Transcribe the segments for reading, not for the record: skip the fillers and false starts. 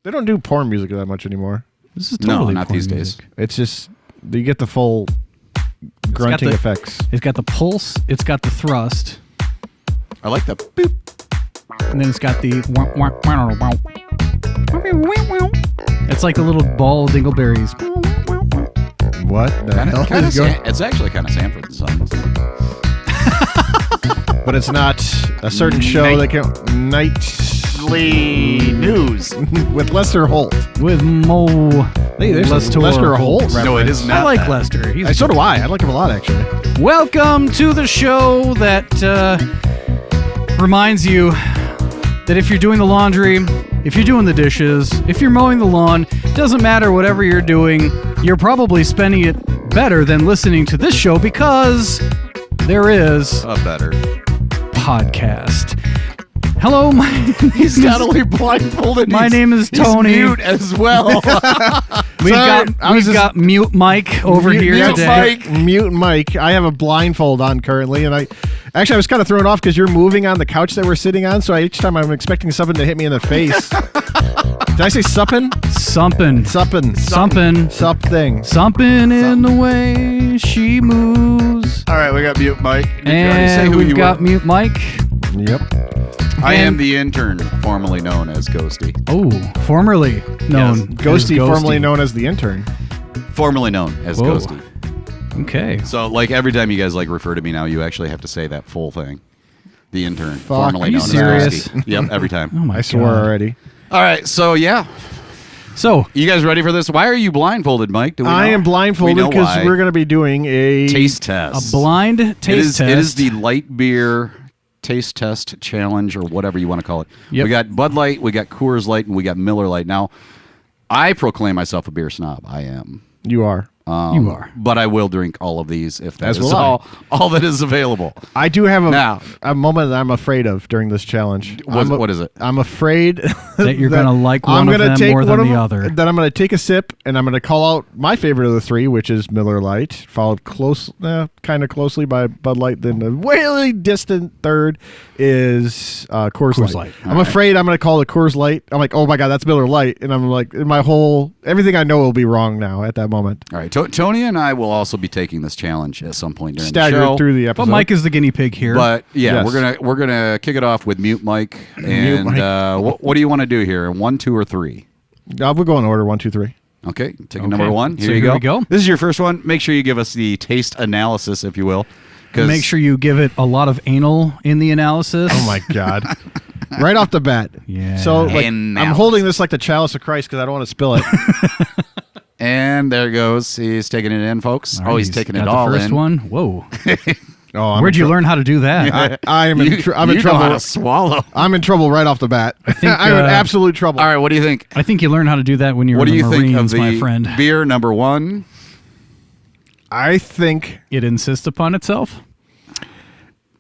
They don't do porn music that much anymore. This is totally not these music. days. It's just you get the full grunting effects. It's got the pulse. It's got the thrust. I like the boop. And then it's got the... It's like the little ball dingleberries. What the hell is going? It's actually kind of Sanford & Sons. But it's not a certain show that can... Nightly News. with Lester Holt. With Mo... Hey, there's Lester Lester Holt reference. No, it is not. I like that. Lester. So do I. I like him a lot, actually. Welcome to the show that reminds you that if you're doing the laundry, if you're doing the dishes, if you're mowing the lawn, doesn't matter whatever you're doing, you're probably spending it better than listening to this show because there is A better. podcast. Hello, He's not only blindfolded. My name is Tony. He's mute as well. We've got Mute Mike over here today. Mute Mike. I have a blindfold on currently, and I was kind of thrown off because you're moving on the couch that we're sitting on. So each time I'm expecting something to hit me in the face. Did I say suppin'? Something in the way she moves. All right, we got Mute Mike. Did you already And say who we've you got were? Mute Mike. Yep. I am the intern, formerly known as Ghosty. Oh, formerly known. Yes. Ghosty, formerly known as the intern. Formerly known as Whoa. Ghosty. Okay. So, like, every time you guys refer to me now, you actually have to say that full thing. The intern, formerly Are you known serious? as Ghosty. Yep, every time. Oh my I swore God. already. All right, so yeah. So, You guys ready for this? Why are you blindfolded, Mike? Do we I know? am blindfolded We know because why. we're going to be doing a taste a test. blind taste test. It is the light beer taste test challenge, or whatever you want to call it. Yep. We got Bud Light, we got Coors Light, and we got Miller Lite. Now, I proclaim myself a beer snob. I am. You are. You are. But I will drink all of these if that As is will I. all that is available. I do have Now- a moment that I'm afraid of during this challenge. What is it? I'm afraid That you're gonna like one of them more than the other. That I'm going to take a sip and I'm going to call out my favorite of the three, which is Miller Lite, followed kind of closely by Bud Light. Then the really distant third is Coors Light. I'm afraid I'm going to call it Coors Light. I'm like, oh my God, that's Miller Lite, and I'm like, everything I know will be wrong now at that moment. All right, Tony and I will also be taking this challenge at some point during Staggered the show. through the episode. But Mike is the guinea pig here. But yeah, Yes. we're gonna kick it off with Mute Mike. And Mike. what do you want to do here? 1, 2, or 3? We'll go in order 1, 2, 3. Okay, taking number 1. So Here you here go. we go. This is your first one. Make sure you give us the taste analysis, if you will. Make sure you give it a lot of anal in the analysis. Oh my God. Right off the bat. Yeah. So like, And I'm now. holding this like the chalice of Christ because I don't want to spill it. And there it goes. He's taking it in, folks. All right, He's taking got it the all first in. one. Whoa. Oh, Where'd you learn how to do that? I'm in You trouble. know how to swallow. I'm in trouble right off the bat. think, I'm in absolute trouble. All right, what do you think? I think you learn how to do that when you're What in do the you think Marines, of my the friend. beer number 1? I think It insists upon itself.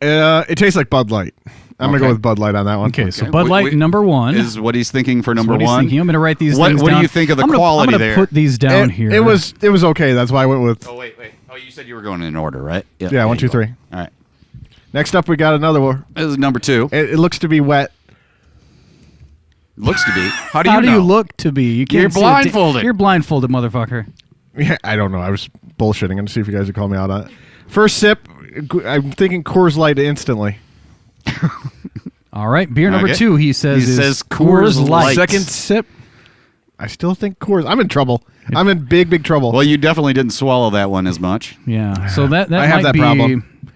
it tastes like Bud Light. I'm going to Okay. go with Bud Light on that one. Okay, so Okay, Bud Light number 1 Is what he's thinking for is number what he's 1. thinking. I'm going to write these What things do down. you think of the I'm quality gonna there? put these down here. It was okay. That's why I went with, Oh, wait. Oh, you said you were going in order, right? yeah, there 1, you 2, go. 3. All right. Next up, we got another one. This is number 2. It looks to be wet. Looks to be. How do How you do know? you look to be? You can't You're see it. blindfolded. You're blindfolded, motherfucker. Yeah, I don't know. I was bullshitting. I'm going to see if you guys would call me out on it. First sip, I'm thinking Coors Light instantly. All right, beer number Okay. 2, he says, He is says Coors Light. Second sip, I still think Coors. I'm in trouble. I'm in big, big trouble. Well, you definitely didn't swallow that one as much. Yeah, so that I might have that be problem.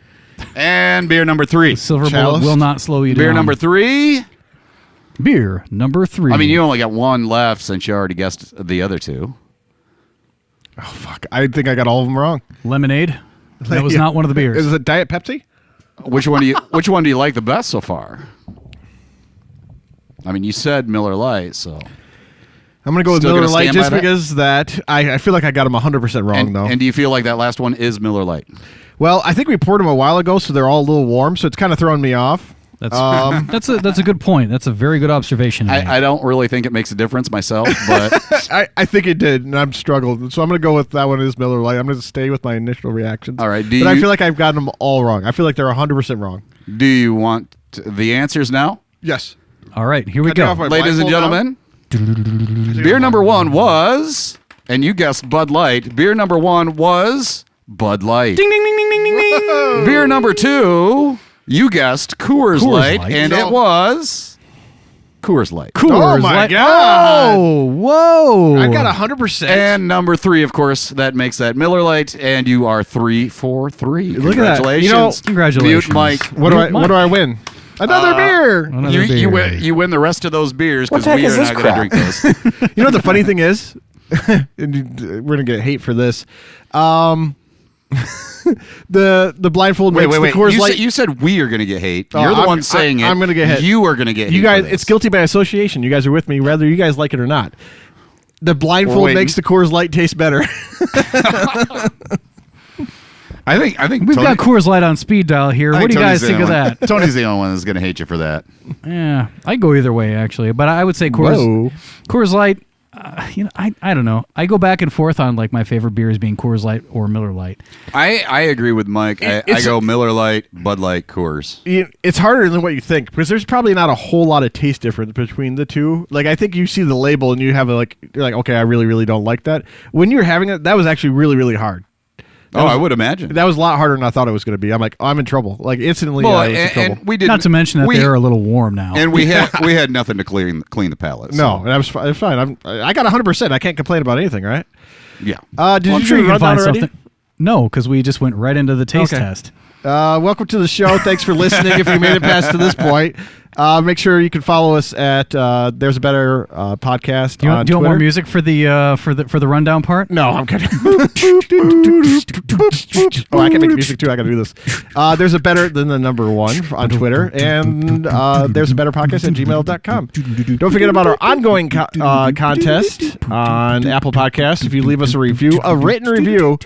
And beer number 3. silver Chalice. bullet will not slow you down. Beer number 3. Beer number 3. I mean, you only got one left since you already guessed the other 2. Oh, fuck. I think I got all of them wrong. Lemonade. That was Yeah. not one of the beers. Is it Diet Pepsi? Which one do you like the best so far? I mean, you said Miller Lite, so. I'm going to go with Still Miller gonna Lite stand just by that? because that I feel like I got them 100% wrong, though. And do you feel like that last one is Miller Lite? Well, I think we poured them a while ago, so they're all a little warm, so it's kind of throwing me off. That's that's a good point. That's a very good observation. to make. I don't really think it makes a difference myself, but I think it did, and I'm struggled. So I'm going to go with that one is Miller Lite. I'm going to stay with my initial reactions. all right. But I feel like I've gotten them all wrong. I feel like they're 100% wrong. Do you want the answers now? Yes. All right, here we Cut you go. off my Ladies and blindfold gentlemen, Beer number 1 was, and you guessed Bud Light. Beer number 1 was Bud Light. Ding, ding, ding, ding, ding, ding, ding. Beer number 2, you guessed Coors Light, and it was Coors Light. Coors Oh, my Light. God. Oh, whoa. I got 100%. And number 3, of course, that makes that Miller Light, and you are 3 for 3. Look at that. Congratulations. You know, Congratulations. Mute Mike. what do I win? Another beer. Another You beer. win the rest of those beers because What the we heck are is not this going to drink those. You know what the funny thing is? We're gonna get hate for this. The blindfold makes the Coors Light. You said we are going to get hate. Oh, You're the I'm- one saying it. I'm gonna get hit. You are going to get hate. You guys, for this. it's guilty by association. You guys are with me, whether you guys like it or not. The blindfold waiting. makes the Coors Light taste better. I think We've Tony, got Coors Light on speed dial here. I What do you Tony's guys think the of only that? one- Tony's the only one that's going to hate you for that. Yeah, I go either way actually, but I would say Coors Light. I don't know. I go back and forth on like my favorite beers being Coors Light or Miller Lite. I agree with Mike. I It's- go Miller Light, Bud Light, Coors. It's harder than what you think because there's probably not a whole lot of taste difference between the two. Like I think you see the label and you have you're like, okay, I really, really don't like that. When you're having it, that was actually really, really hard. I would imagine. That was a lot harder than I thought it was going to be. I'm like, I'm in trouble. Like instantly, Well, I was in trouble. and we did Not to mention that they're a little warm now. and we had nothing to clean the palate. No, so, and I was fine. I got 100%. I can't complain about anything, right? yeah. Did Well, I'm you sure do you a can rundown find already? something. No, because we just went right into the taste Okay. test. Welcome to the show. Thanks for listening. If you made it past to this point, make sure you can follow us at There's a Better podcast Do you, on do you want more Twitter. music for the rundown part? No, I'm kidding. Oh, I can make music too. I got to do this. There's a Better than the number 1 on Twitter, and There's a Better podcast at gmail.com. Don't forget about our ongoing contest on Apple Podcasts. If you leave us a written review,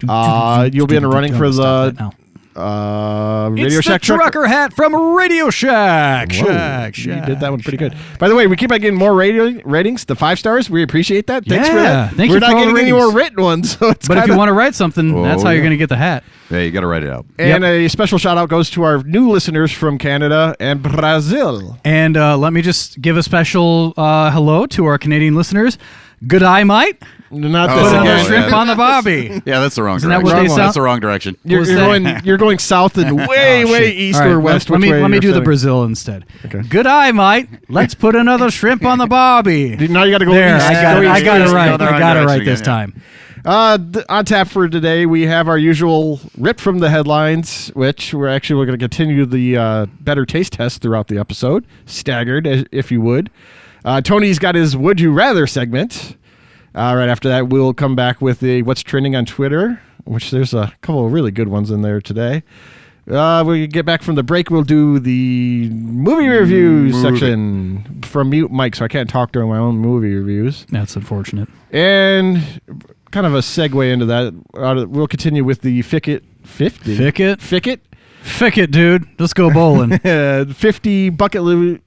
you'll be in the running for the Radio It's Shack the trucker hat from Radio Shack. Shack. You did that one pretty good. By the way, we keep on getting more ratings. The 5 stars, we appreciate that. Thanks for Yeah, that. thank We're you not for all the getting any ratings. more written ones. So it's But if you want to write something, that's how yeah. you're going to get the hat. Yeah, you got to write it out. And a special shout out goes to our new listeners from Canada and Brazil. And let me just give a special hello to our Canadian listeners. Good eye, mate. Not Oh, this Put another again. shrimp yeah. on the bobby. Yeah, that's the wrong Isn't that direction. what they sound- That's the wrong direction. You're going south and way, way east All right, or west. Let which way me you're do the setting. Brazil instead. Okay. Good eye, mate. Let's put another shrimp on the bobby. Now you got to go There, east. I got Go it. I east. got it Go right. the I wrong got it right direction this again, time. On tap for today, we have our usual rip from the headlines, which we're going to continue the better taste test throughout the episode, staggered, if you would. Tony's got his Would You Rather segment. Right after that, we'll come back with the What's Trending on Twitter, which there's a couple of really good ones in there today. We get back from the break, we'll do the movie review section from Mute Mike, so I can't talk during my own movie reviews. That's unfortunate. And kind of a segue into that, we'll continue with the Ficket 50. Ficket? Ficket? Fick it, dude. Let's go bowling. 50 bucket list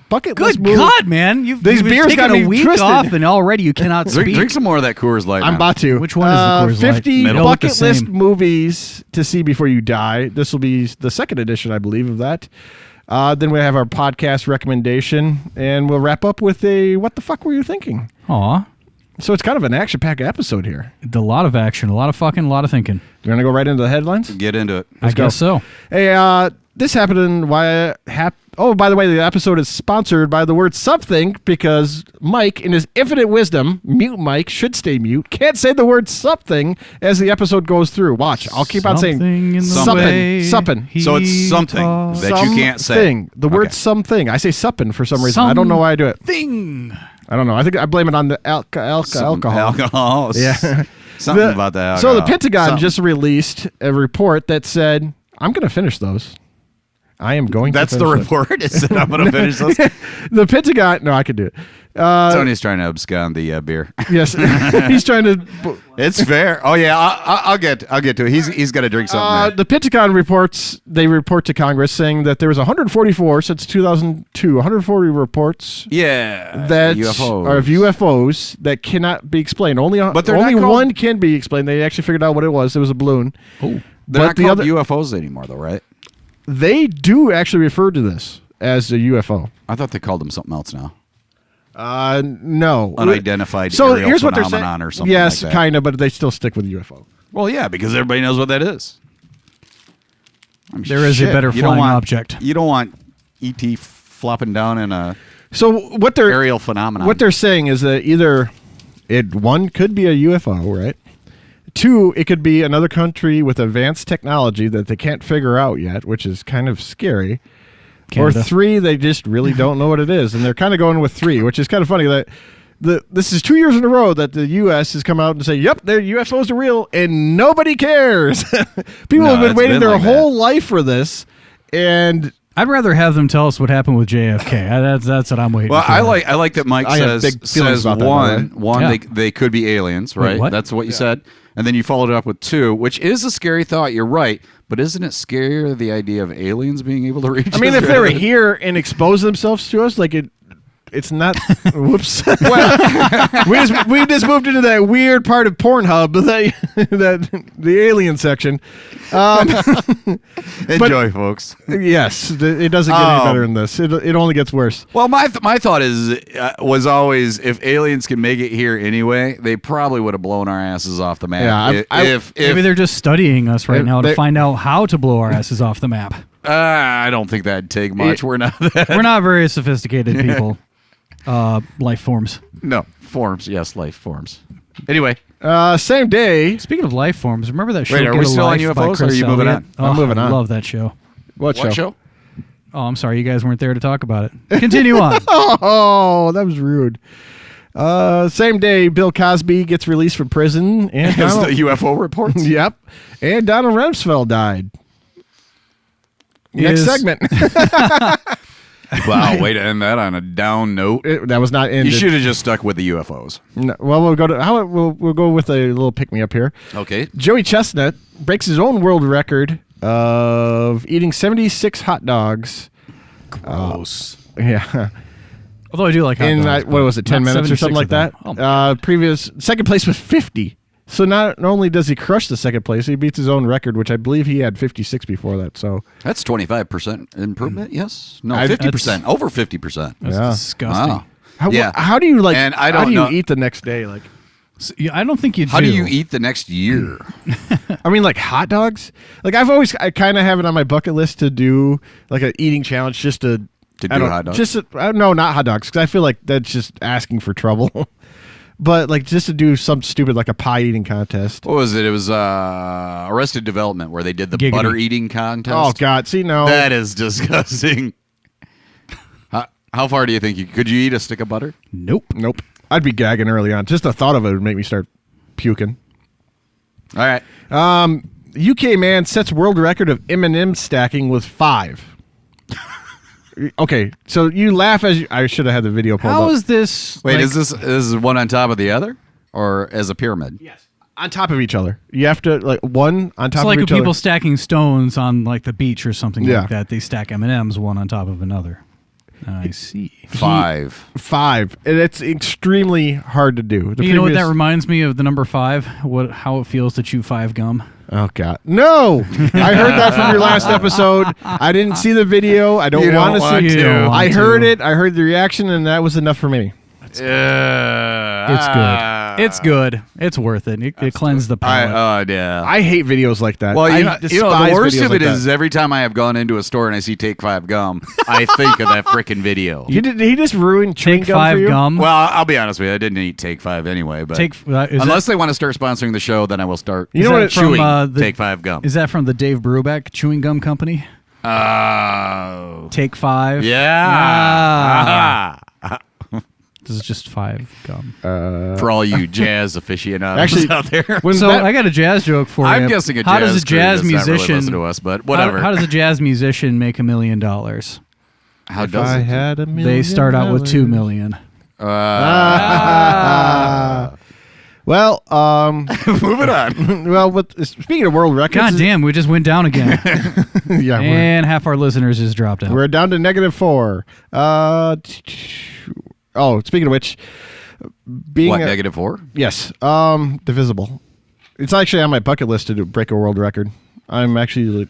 Good movie. God, man! You've These you've beers taken got me a week twisted. off, and already you cannot speak. Drink some more of that Coors Light. I'm now. about to. Which one is the Coors Light? 50 They all look the bucket list same. movies to see before you die. This will be the second edition, I believe, of that. Then we have our podcast recommendation, and we'll wrap up with a What the Fuck Were You Thinking? Aw, So it's kind of an action-packed episode here. a lot of action, a lot of fucking, a lot of thinking. You want to go right into the headlines? Get into it. I guess so. Hey, this happened in oh, by the way, the episode is sponsored by the word something because Mike, in his infinite wisdom, mute Mike, should stay mute, can't say the word something as the episode goes through. Watch, I'll keep on saying Something in the way suppin. he So it's something talks. that you can't say. Something. The word Okay. something. I say suppin for some reason. I don't know why I do it. Thing. I don't know. I think I blame it on the alcohol. Alcohol. Yeah. Something about the alcohol. So the Pentagon Something. just released a report that said, I'm going to finish those. I am going That's to the finish report. It said I'm going to finish this. those. The Pentagon, no, I could do it. Tony's trying to abscond the beer. Yes. He's trying to. It's fair. Oh yeah, I'll get to it. He's got to drink something. there. The Pentagon report to Congress saying that there was 144 since 2002, 140 reports Yeah, that UFOs. are of UFOs that cannot be explained. But they're only not called- one can be explained. They actually figured out what it was. It was a balloon. Oh, They're not the called other- UFOs anymore, though, right? They do actually refer to this as a UFO. I thought they called them something else now. No. Unidentified So aerial here's what they're saying. phenomenon or something Yes, like that. kind of, but they still stick with UFO. Well, yeah, because everybody knows what that is. There is a better flying object. You don't want ET flopping down in a So what they're aerial phenomenon. What they're saying is that either one could be a UFO, right? Two, it could be another country with advanced technology that they can't figure out yet, which is kind of scary. Canada. Or three, they just really don't know what it is, and they're kind of going with three, which is kind of funny that this is 2 years in a row that the U.S. has come out and say, "Yep, their UFOs are real," and nobody cares. People have been waiting their whole life for this, and I'd rather have them tell us what happened with JFK. That's what I'm waiting for. I like that Mike have big feelings says about that, one, by the way. Yeah. they could be aliens, right? what? That's what you said. And then you followed it up with two, which is a scary thought. You're right. But isn't it scarier, the idea of aliens being able to reach us? I mean, if they were here and exposed themselves to us, like it's not. Whoops. we just moved into that weird part of Pornhub, that the alien section. Enjoy, folks. Yes, it doesn't get any better than this. It only gets worse. Well, my thought was always, if aliens can make it here anyway, they probably would have blown our asses off the map. Yeah, if Maybe they're just studying us right now to they- find out how to blow our asses off the map. I don't think that'd take much. We're not that. We're not very sophisticated people. Life forms. No, forms. Yes, life forms. Anyway. Same day. Speaking of life forms, remember that show? Wait, are Get we a still on Life by UFOs, or are Chris you moving Elliott? on? I'm moving on. I love that show. What show? Oh, I'm sorry, you guys weren't there to talk about it. Continue on. Oh, that was rude. Same day, Bill Cosby gets released from prison, and As Donald, the UFO reports. yep, and Donald Rumsfeld died. Next Is- segment. Wow, way to end that on a down note. That was not You ended. should have just stuck with the UFOs. No, well, we'll go with a little pick me up here. Okay. Joey Chestnut breaks his own world record of eating 76 hot dogs. Gross. Yeah. Although I do like hot In dogs, what was it, 10 not minutes or 76 something like of them. that? Oh, my Previous second place was 50. So not only does he crush the second place, he beats his own record, which I believe he had 56 before that. So That's 25% improvement, yes? No, I- 50%. Over 50%. That's Yeah. disgusting. Wow. how, Yeah. how do you like? And I how don't do you know- eat the next day? Like, I don't think you do. How do you eat the next year? I mean, like hot dogs. Like I kind of have it on my bucket list to do like an eating challenge, just to To I do don't- hot dogs? Just no, not hot dogs, because I feel like that's just asking for trouble. But like just to do something stupid like a pie eating contest. What was it? It was Arrested Development where they did the Giggity. butter eating contest. Oh God! See, no. That is disgusting. How far do you think could you eat a stick of butter? Nope. Nope. I'd be gagging early on. Just the thought of it would make me start puking. All right. UK man sets world record of M&M stacking with 5. Okay, so you laugh as I should have had the video pulled How up. is this? Wait, like, is this one on top of the other, or as a pyramid? Yes. On top of each other. You have to like one on top It's of like each people other. stacking stones on like the beach or something Yeah. like that. They stack M&Ms one on top of another. I see. 5. 5, and it's extremely hard to do. You know what that reminds me of? The number 5. How it feels to chew 5 gum. Oh God, no! I heard that from your last episode. I didn't see the video. I You don't don't want to want see. to. You don't want I to. heard it. I heard the reaction, and that was enough for me. It's good. It's good. It's worth it. It cleansed the palate. Yeah. I hate videos like that. Well, I the despise worst videos of like it that. is every time I have gone into a store and I see Take 5 gum, I think of that freaking video. He just ruined chewing Take gum 5 for you? gum. Well, I'll be honest with you, I didn't eat Take 5 anyway. But unless they want to start sponsoring the show, then I will start. You know what? Chewing From, Take 5 gum. Is that from the Dave Brubeck Chewing Gum Company? Oh, Take 5. yeah. This is just 5 gum. For all you jazz aficionados Actually, out there. when So that- I got a jazz joke for you. I'm guessing How does a crew jazz does not really musician listen to us, but whatever. How does a jazz musician make $1 million? How if does I it? had $1 million, They start out with $2 million. Well, Moving on. well, speaking of world records, God damn, we just went down again, yeah, and half our listeners just dropped out. we're down to -4. Speaking of which, being What, -4? yes, divisible. It's actually on my bucket list to break a world record. I'm actually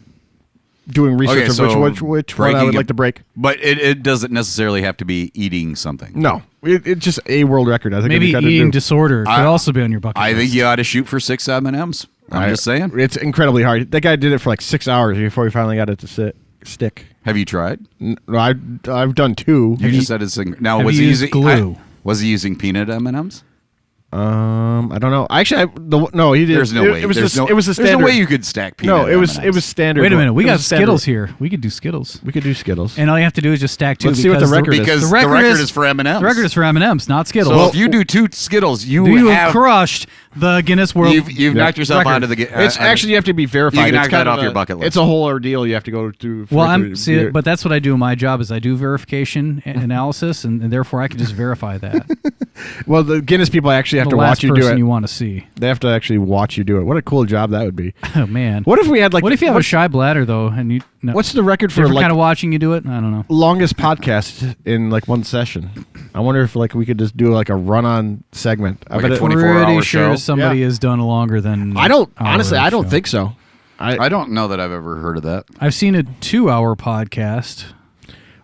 doing research Okay, of which one I would like to break. But it doesn't necessarily have to be eating something. No, it's just a world record. I think Maybe eating disorder could also be on your bucket list. I think you ought to shoot for 6 M&Ms. I'm just saying. It's incredibly hard. That guy did it for like 6 hours before he finally got it to stick. Have you tried? No, I've done 2. You just said it's now. Have Was you he used using glue? Was he using peanut M&Ms? I don't know. Actually, no, he did. There's no way. It was There's it was the There's standard. no way you could stack peanut. No, it was M&Ms. standard. Wait a minute. We It got was standard. Skittles here. We could do Skittles. We could do Skittles. And all you have to do is just stack 2. Let's see what the record is. Because The record is for M&Ms. The record is for M&Ms, not Skittles. So if you do 2 Skittles, you have crushed the Guinness World. You've knocked yourself record. onto the. It's actually you have to be verified. You can knock It's that kind off of your bucket list. It's a whole ordeal. You have to go through. Well, but that's what I do in my job is I do verification and analysis, and therefore I can just verify that. Well, the Guinness people actually have to watch you do person it. you want to see. They have to actually watch you do it. What a cool job that would be. Oh man. What if we had like? What if you have a shy bladder though, and you? No, What's the record for different like kind of watching you do it? I don't know. longest podcast in like one session? I wonder if like we could just do like a run-on segment. I Like bet a it- 24-hour Pretty sure show? somebody has done longer than. I don't hour honestly. I don't show. think so. I don't know that I've ever heard of that. I've seen a 2-hour podcast.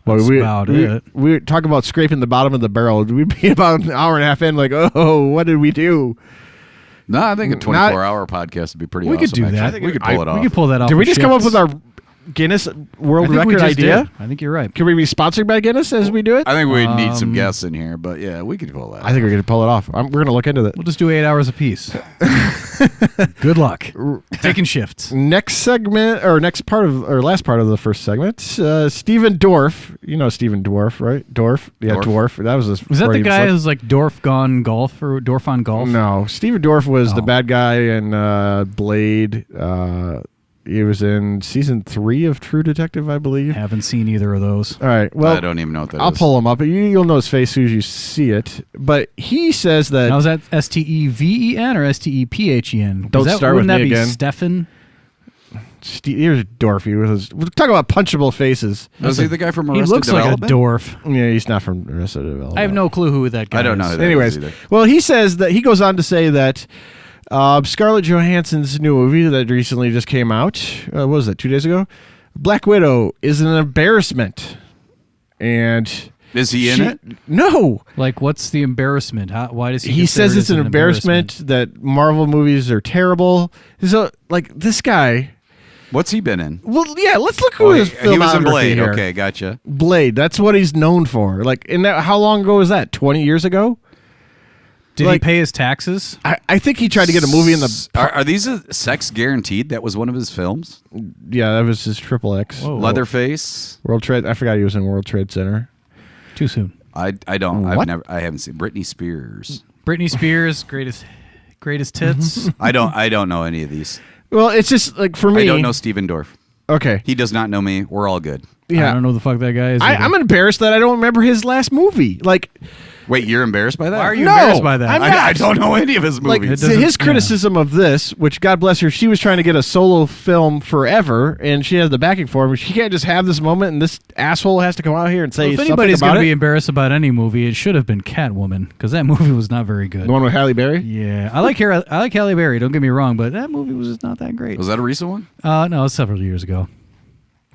Well, That's about it. We talk about scraping the bottom of the barrel. We'd be about an hour and a half in, like, oh, what did we do? No, I think a 24-hour podcast would be pretty We awesome. could do that. actually. We could pull it off. We could pull that off. Did we with just come up shifts. with our Guinness World I think we Record just idea? did. I think you're right. Can we be sponsored by Guinness as we do it? I think we'd need some guests in here, but yeah, we could pull that. I think we're going to pull it off. We're going to look into that. We'll just do 8 hours apiece. Good luck. Taking shifts. Next segment, or last part of the first segment, Steven Dorff. You know Steven Dwarf, right? Dorff? Yeah, Dorff. Dwarf. That was his Was that the Freudian guy slip. who's like Dorf Gone Golf or Dorf on Golf? No, Steven Dorff was the Oh. bad guy in Blade. He was in season 3 of True Detective, I believe. Haven't seen either of those. All right. Well, I don't even know what that is. I'll pull him up. You'll know his face as soon as you see it. But he says that. Now, is that Steven or Stephen? Don't start with Wouldn't that me be again. Stefan? Here's Dorothy. We're talking about punchable faces. Was he the guy from He Arrested looks like a Development? dwarf. Yeah, he's not from Arrested Development. I have no clue who that guy is. I don't know who that Anyways, is either. well, he says that he goes on to say that Scarlett Johansson's new movie that recently just came out, what was that, 2 days ago? Black Widow is an embarrassment. And Is he in it? No. Like, what's the embarrassment? Why does he? He consider says it's it an embarrassment that Marvel movies are terrible. So, like, this guy. What's he been in? Well, yeah, let's look who his he was in filmography Blade. here. Okay, gotcha. Blade, that's what he's known for. Like, how long ago was that? 20 years ago? Did like- he pay his taxes? I think he tried to get a movie in the. Are these Sex Guaranteed? That was one of his films. Yeah, that was his Triple X. Whoa. Leatherface. World Trade. I forgot he was in World Trade Center. Too soon. I don't. What? I haven't seen Britney Spears. Britney Spears, greatest hits. I don't know any of these. Well, it's just like for me. I don't know Steven Dorff. Okay. He does not know me. We're all good. I Yeah. don't know who the fuck that guy is. either. I'm embarrassed that I don't remember his last movie. Like, Wait, you're embarrassed by that? Why are you No, embarrassed by that? I'm I don't know any of his like movies. It doesn't- his yeah. criticism of this, which God bless her, she was trying to get a solo film forever, and she has the backing for him. She can't just have this moment, and this asshole has to come out here and say Well, if something anybody's about going to it. be embarrassed about any movie, it should have been Catwoman because that movie was not very good. The one with Halle Berry. Yeah, I like Halle Berry. Don't get me wrong, but that movie was just not that great. Was that a recent one? No, it was several years ago.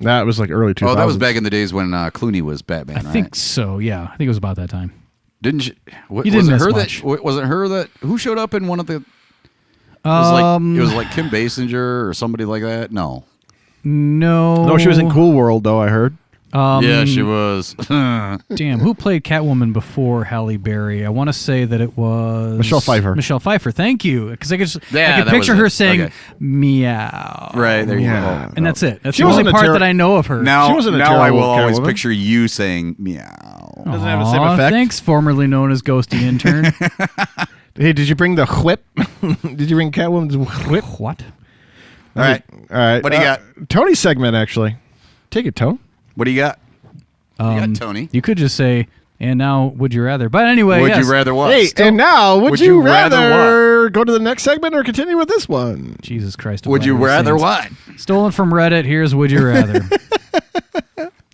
That was like early 2000s. Oh, that was back in the days when Clooney was Batman. I right? think so. Yeah, I think it was about that time. Didn't she? You didn't was it miss her much. that? Was it her that? Who showed up in one of the? It was like Kim Basinger or somebody like that. No. No, she was in Cool World though. I heard. Yeah, she was. Damn, who played Catwoman before Halle Berry? I want to say that it was Michelle Pfeiffer. Michelle Pfeiffer. Thank you, because I could Yeah, that picture was her it. saying Okay. meow. Right there you Yeah. go. And that's it. That's She the only wasn't a part terror- that I know of her. She Now, wasn't a now I will terrible always Catwoman. picture you saying meow. Doesn't have the same Aw, effect. Thanks, formerly known as Ghosty Intern. Hey, did you bring the whip? Did you bring Catwoman's whip? What? All right. All right. What do you got? Tony's segment, actually. Take it, Tone. What do you got? You got Tony. You could just say, and now would you rather? But anyway, Would yes. you rather what? Hey, and now, would would you you rather rather go to the next segment or continue with this one? Jesus Christ. of Would you Latter-day rather Saints. what? Stolen from Reddit. Here's Would You Rather.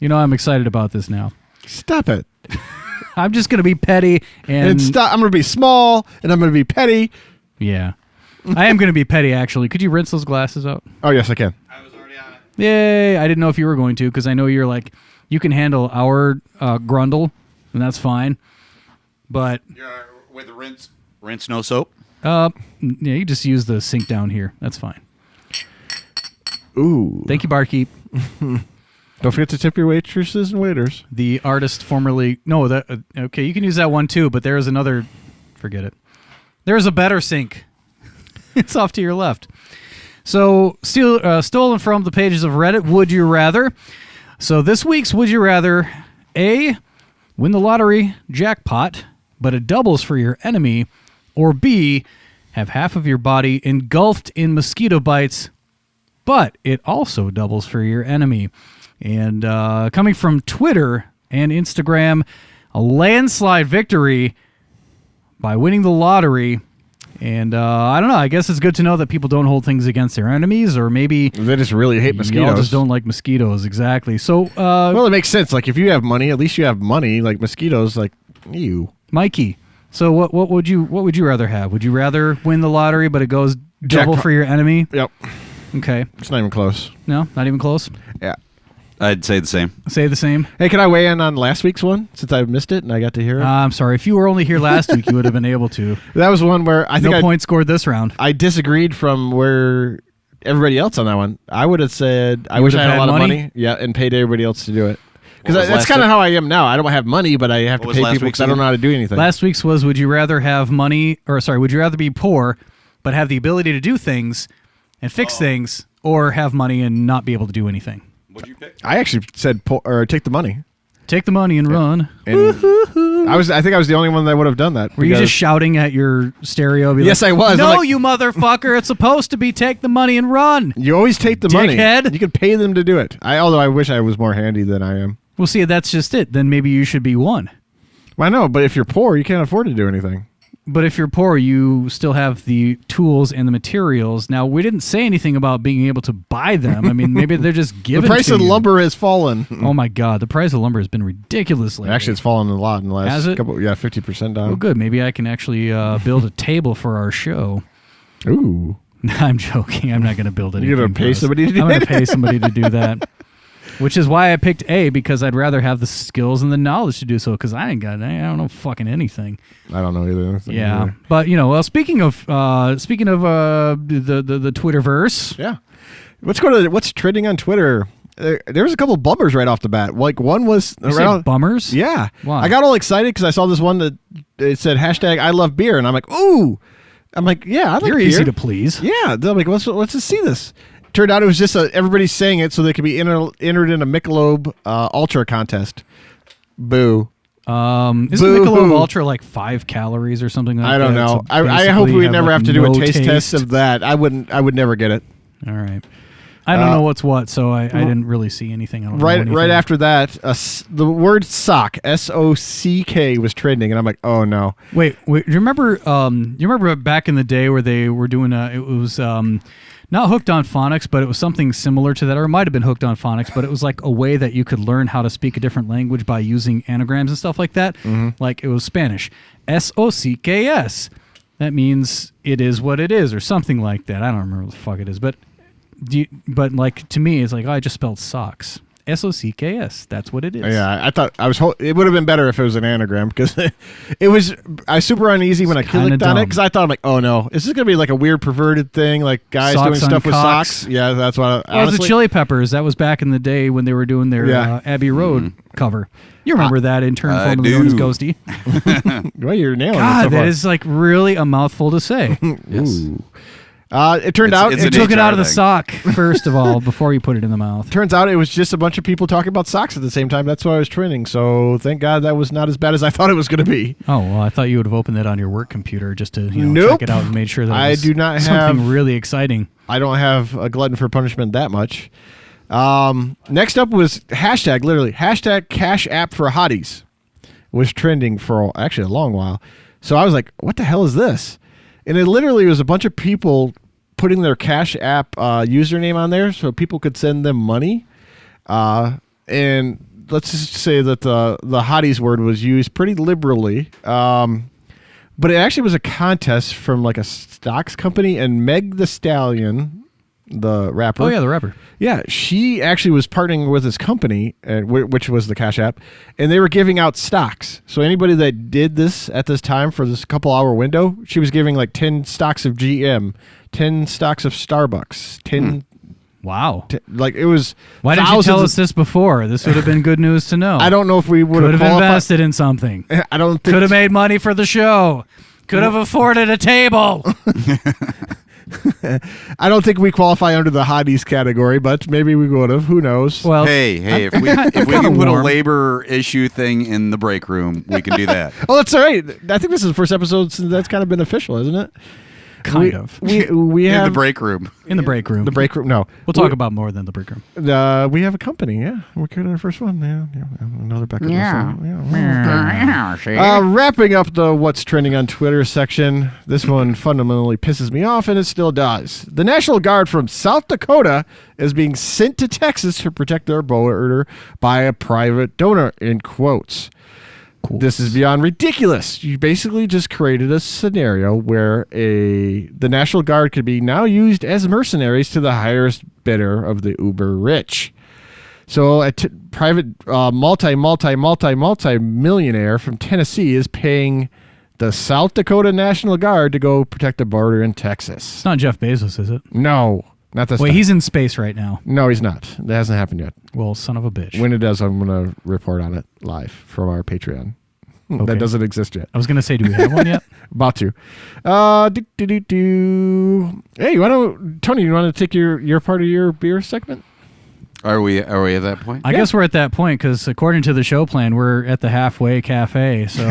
You know, I'm excited about this now. Stop it. I'm just going to be petty and And stop. I'm going to be small, and I'm going to be petty. yeah. I am going to be petty, actually. Could you rinse those glasses out? Oh, yes, I can. I was already on it. Yay! I didn't know if you were going to, because I know you're like, you can handle our grundle, and that's fine. But with rinse no soap. Yeah, you just use the sink down here. That's fine. Ooh. Thank you, barkeep. Don't forget to tip your waitresses and waiters. The artist formerly... No, that okay, you can use that one too, but there is another... Forget it. There's a better sink. It's off to your left. So, stolen from the pages of Reddit, Would You Rather? So this week's Would You Rather, A, win the lottery jackpot, but it doubles for your enemy, or B, have half of your body engulfed in mosquito bites, but it also doubles for your enemy. And coming from Twitter and Instagram, a landslide victory by winning the lottery. And I don't know. I guess it's good to know that people don't hold things against their enemies, or maybe they just really hate mosquitoes. Y'all just don't like mosquitoes, exactly. So, well, it makes sense. Like if you have money, at least you have money. Like mosquitoes, like you, Mikey. So what would you rather have? Would you rather win the lottery, but it goes double for your enemy? Yep. Okay. It's not even close. No, not even close. Yeah. I'd say the same. Say the same. Hey, can I weigh in on last week's one since I missed it and I got to hear it? I'm sorry. If you were only here last week, you would have been able to. That was one where I think no point scored this round. I disagreed from where everybody else on that one. I would have said I wish I had a lot of money. Yeah, and paid everybody else to do it. Because that's kind of how I am now. I don't have money, but I have to pay people because I don't know how to do anything. Last week's was, would you rather have money, would you rather be poor, but have the ability to do things and fix things, or have money and not be able to do anything? What'd you pick? I actually said take the money. Take the money and run. And I think I was the only one that would have done that. Were you just shouting at your stereo? Yes, I was. No, you motherfucker! It's supposed to be take the money and run. You always take the money. Dickhead. You can pay them to do it. Although I wish I was more handy than I am. Well, see, that's just it. Then maybe you should be one. Well, I know, but if you're poor, you can't afford to do anything. But if you're poor, you still have the tools and the materials. Now, we didn't say anything about being able to buy them. I mean, maybe they're just given to you. The price of lumber has fallen. Oh, my God. The price of lumber has been ridiculous lately. Actually, it's fallen a lot in the last Has it? couple. Yeah, 50% down. Well, good. Maybe I can actually build a table for our show. Ooh. I'm joking. I'm not going to build anything. You're going to pay somebody to do that? I'm going to pay somebody to do that. Which is why I picked A, because I'd rather have the skills and the knowledge to do so, because I don't know fucking anything. I don't know either. Yeah, but well, speaking of the Twitterverse. Yeah, let's go to what's trending on Twitter. There was a couple bummers right off the bat. Like one was bummers. Yeah, why? I got all excited because I saw this one that it said hashtag I love beer, and I'm like, ooh, I'm like, yeah, I like You're beer. Easy to please. Yeah, they're like, let's just see this. Turned out it was just everybody saying it so they could be entered in a Michelob Ultra contest. Boo. Isn't Michelob Ultra like 5 calories or something like that? I don't know. So I hope we never have to do a taste taste test of that. I would never get it. All right. I don't know what's what, so I didn't really see anything. I don't know anything. Right after that, the word sock, SOCK, was trending, and I'm like, oh no. Wait. You remember? You remember back in the day where they were doing it was not Hooked on Phonics, but it was something similar to that, or it might have been Hooked on Phonics, but it was like a way that you could learn how to speak a different language by using anagrams and stuff like that. Mm-hmm. Like it was Spanish, SOCKS. That means it is what it is, or something like that. I don't remember what the fuck it is, but like to me, it's like I just spelled socks. SOCKS. That's what it is. Yeah, I thought it would have been better if it was an anagram because I was super uneasy when I clicked on it because I thought I'm like, oh no, is this gonna be like a weird perverted thing like guys socks doing stuff with cocks. socks? Yeah, that's what. Well, it was the Chili Peppers. That was back in the day when they were doing their Abbey Road cover. You remember that intern formerly known as Ghosty? Well, you're nailing it. God, so that far. is like really a mouthful to say. Yes. It turned out you took it out of the sock first of all before you put it in the mouth. Turns out it was just a bunch of people talking about socks at the same time. That's why I was trending. So thank God that was not as bad as I thought it was going to be. Oh well, I thought you would have opened that on your work computer just to nope. check it out and made sure that I do not have something really exciting. I don't have a glutton for punishment that much. Next up was hashtag Cash App for Hotties was trending for actually a long while. So I was like, what the hell is this? And it literally was a bunch of people putting their Cash App username on there so people could send them money. And let's just say that the hotties word was used pretty liberally. But it actually was a contest from like a stocks company, and Meg the Stallion, the rapper. Oh yeah, the rapper. Yeah, she actually was partnering with his company, which was the Cash App, and they were giving out stocks. So anybody that did this at this time for this couple-hour window, she was giving like 10 stocks of GM, 10 stocks of Starbucks, 10. Wow. Like it was. Why didn't you tell us this before? This would have been good news to know. I don't know if we would have invested in something. I don't think could have made money for the show. Could have afforded a table. I don't think we qualify under the hotties category, but maybe we would have. Who knows? Well, hey, if we can put a labor issue thing in the break room, we can do that. Oh, that's all right. I think this is the first episode since that's kind of been official, isn't it? Kind of. We have in the break room. In the break room. The break room. No, we'll talk about more than the break room. We have a company. Yeah, we're creating our first one. Yeah, another Beckett. Yeah. Wrapping up the what's trending on Twitter section. This one fundamentally pisses me off, and it still does. The National Guard from South Dakota is being sent to Texas to protect their border by a private donor. In quotes. Cool. This is beyond ridiculous. You basically just created a scenario where the National Guard could be now used as mercenaries to the highest bidder of the uber rich. So a private multi-millionaire from Tennessee is paying the South Dakota National Guard to go protect the border in Texas. It's not Jeff Bezos, is it? No. Not this time. He's in space right now. No, he's not. That hasn't happened yet. Well, son of a bitch. When it does, I'm going to report on it live from our Patreon. Okay. That doesn't exist yet. I was going to say, do we have one yet? About to. Hey, Tony, you want to take your part of your beer segment? Are we at that point? I guess we're at that point because according to the show plan, we're at the halfway cafe. So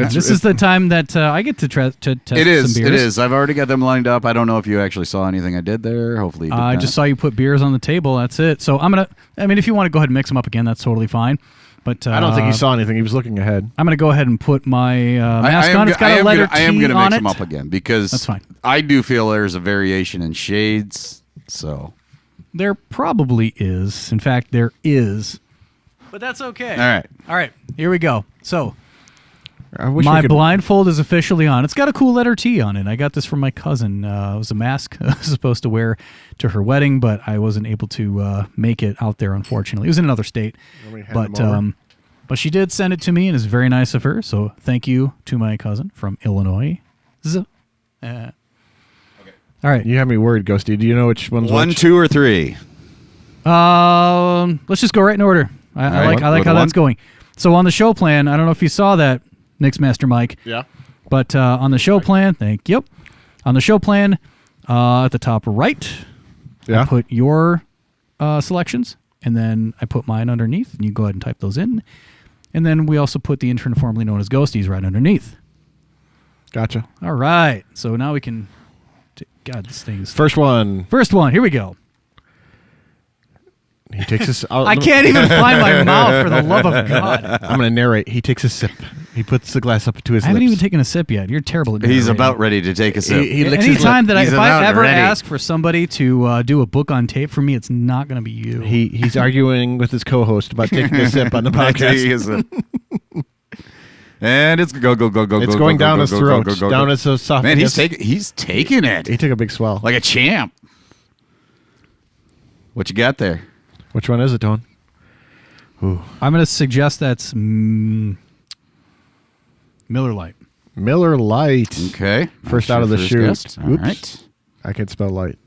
this is the time that I get to test some beers. It is. I've already got them lined up. I don't know if you actually saw anything I did there. Hopefully, you did I not. just saw you put beers on the table. That's it. So if you want to go ahead and mix them up again, that's totally fine. But I don't think he saw anything. He was looking ahead. I'm going to go ahead and put my mask on. It's got a letter T on it. I am going to mix them up again because that's fine. I do feel there's a variation in shades. So there probably is. In fact, there is. But that's okay. All right. Here we go. So my blindfold is officially on. It's got a cool letter T on it. I got this from my cousin. It was a mask I was supposed to wear to her wedding, but I wasn't able to make it out there, unfortunately. It was in another state. But she did send it to me, and it's very nice of her. So thank you to my cousin from Illinois. All right. You have me worried, Ghosty. Do you know which one's one, which? 2, or 3? Let's just go right in order. I like how that's going. So on the show plan, I don't know if you saw that, Mixmaster Mike. Yeah. But on the show plan, thank you. On the show plan, at the top right, I put your selections, and then I put mine underneath, and you go ahead and type those in. And then we also put the intern formerly known as Ghosties right underneath. Gotcha. All right. So now we can... God, this thing's... First one. Here we go. He takes his... I can't even find my mouth, for the love of God. I'm going to narrate. He takes a sip. He puts the glass up to his lips. I haven't even taken a sip yet. You're terrible at narrating. He's about ready to take a sip. He licks his Anytime lip. that if I ever ask for somebody to do a book on tape for me, it's not going to be you. He's arguing with his co-host about taking a sip on the podcast. And it's go. It's going down his throat, down his esophagus. Man, he's taking it. He took a big swell. Like a champ. What you got there? Which one is it, Don? Ooh. I'm going to suggest that's Miller Lite. Miller Lite. Okay. First out of the chute. Oops. All right. I can't spell light.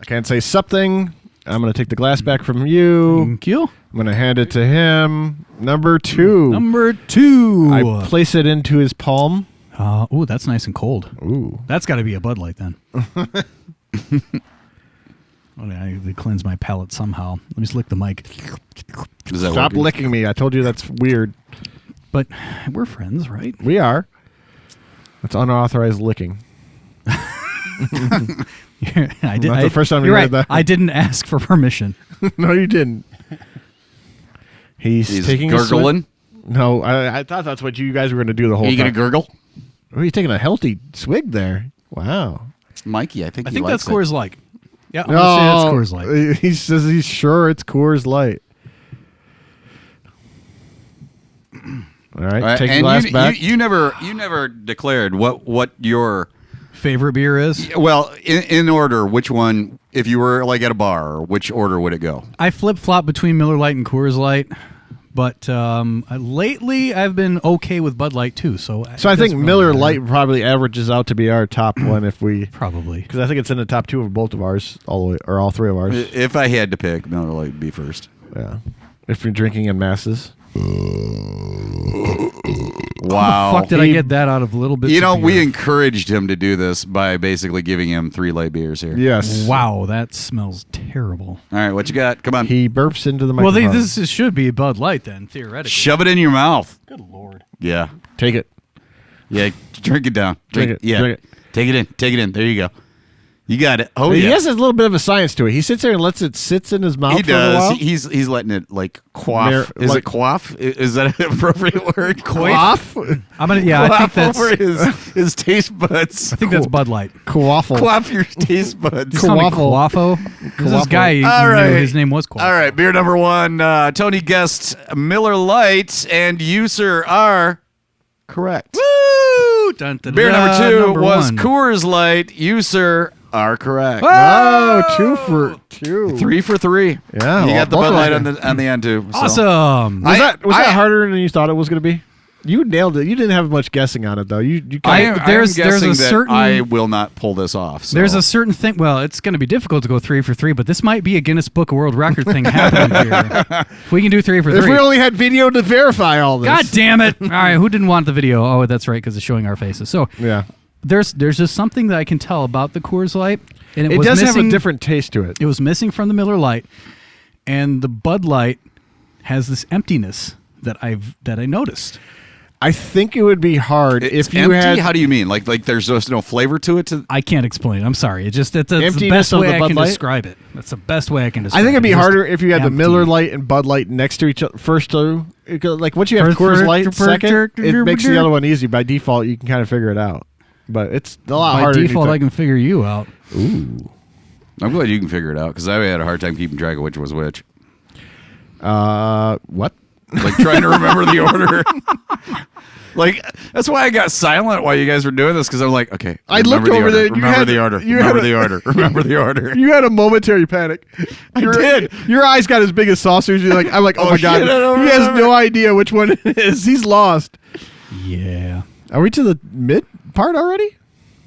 I can't say something. I'm going to take the glass back from you. Thank you. I'm going to hand it to him. Number 2. Number 2. I place it into his palm. Ooh, that's nice and cold. Ooh. That's got to be a Bud Light then. I cleanse my palate somehow. Let me just lick the mic. Stop licking me. I told you that's weird. But we're friends, right? We are. That's unauthorized licking. The first time you read that. I didn't ask for permission. No, you didn't. He's taking gurgling. No, I thought that's what you guys were going to do the whole time. Are you going to gurgle? Oh, he's taking a healthy swig there. Wow. Mikey, I think that's Coors Light. Yeah, I'm going to say it's Coors Light. He says he's sure it's Coors Light. All right, take the glass back. You never declared what your favorite beer is? Well, in order, which one, if you were like at a bar, which order would it go? I flip-flop between Miller Lite and Coors Light, but lately I've been okay with Bud Light too. So I think Miller Lite probably averages out to be our top one if we... Probably. Because I think it's in the top 2 of both of ours, all 3 of ours. If I had to pick, Miller Lite would be first. Yeah. If you're drinking in masses. Wow. How the fuck did I get that out of little bits of beer? We encouraged him to do this by basically giving him 3 light beers here. Yes. Wow, that smells terrible. All right, what you got? Come on. He burps into the Well, microphone. this should be Bud Light then, theoretically. Shove it in your mouth. Good Lord. Yeah. Take it. Yeah, drink it down. Drink it. Yeah. Drink it. Take it in. Take it in. There you go. You got it. Oh, He yeah. has a little bit of a science to it. He sits there and lets it sit in his mouth He for a while. does. He's letting it like quaff. Is like- it quaff? Is that an appropriate word? Quaff? I'm gonna. Yeah, I think Quaff that's. over his taste buds. I think that's Bud Light. Quaffle. Quaff your taste buds. Just call me Quaffle. Quaffo. This guy, you All knew right. his name was Quaffo. All right, beer number 1. Tony guessed Miller Lite, and you, sir, are correct. Woo! Dun, dun, Beer dun, number 2 was 1. Coors Light. You, sir, are correct. Oh, 2 for 2. 3 for 3. Yeah, you well, got the both Bud of Light us on the end too. So. Awesome. Was that I- harder than you thought it was going to be? You nailed it. You didn't have much guessing on it, though. You I kind am there's guessing a that certain- I will not pull this off. So. There's a certain thing. Well, it's going to be difficult to go 3 for 3, but this might be a Guinness Book of World Record thing happening here. If we can do 3 for 3. If we only had video to verify all this. God damn it! All right, who didn't want the video? Oh, that's right, because it's showing our faces. So Yeah. there's just something that I can tell about the Coors Light, and It was does missing, have a different taste to it. It was missing from the Miller Lite, and the Bud Light has this emptiness that I noticed. I think it would be hard It's if you empty? had... How do you mean? Like there's just no flavor to it? I can't explain. I'm sorry. It's just that's the Emptiness best of way the I Bud can Light? describe it. That's the best way I can describe I it. think it'd be Just harder if you had the empty. Miller Light and Bud Light next to each other. First two, like once you have First, Coors first, Light first, second, first, it makes the first. other one easy. By default, you can kind of figure it out. But it's a lot By harder. than you default, think. I can figure you out. Ooh. I'm glad you can figure it out because I had a hard time keeping track of which was which. What? Like trying to remember the order. Like that's why I got silent while you guys were doing this because I'm like, okay. I looked remember the over order, there, you Remember had- the order. you Remember had the a- order. Remember the order. You had a momentary panic. I did. Your eyes got as big as saucers. I'm like, oh Oh, my shit, god, I don't he has remember. no idea which one it is. He's lost. Yeah. Are we to the mid part already?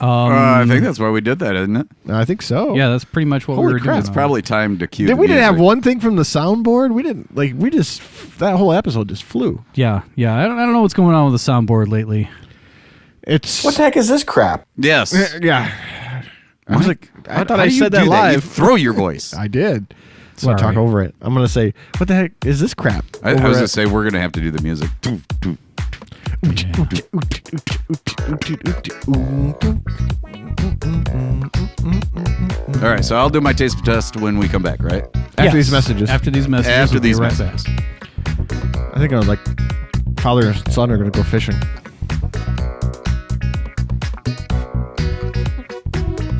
I think that's why we did that, isn't it? I think so. Yeah, that's pretty much what Holy we were crap, doing. It's probably time to cue. Then the we didn't have music. one thing from the soundboard. We didn't that whole episode just flew. Yeah. I don't know what's going on with the soundboard lately. It's What the heck is this crap? Yes. yeah. I was like, I thought How I do you said that do live. You throw your voice. I did. So I Sorry. talk over it. I'm gonna say, what the heck is this crap? I Over was gonna it. say we're gonna have to do the music. All right, so I'll do my taste test when we come back, right? After Yes. these messages. After these messages. After we'll be these right messages. back. I think I was like, father and son are gonna go fishing.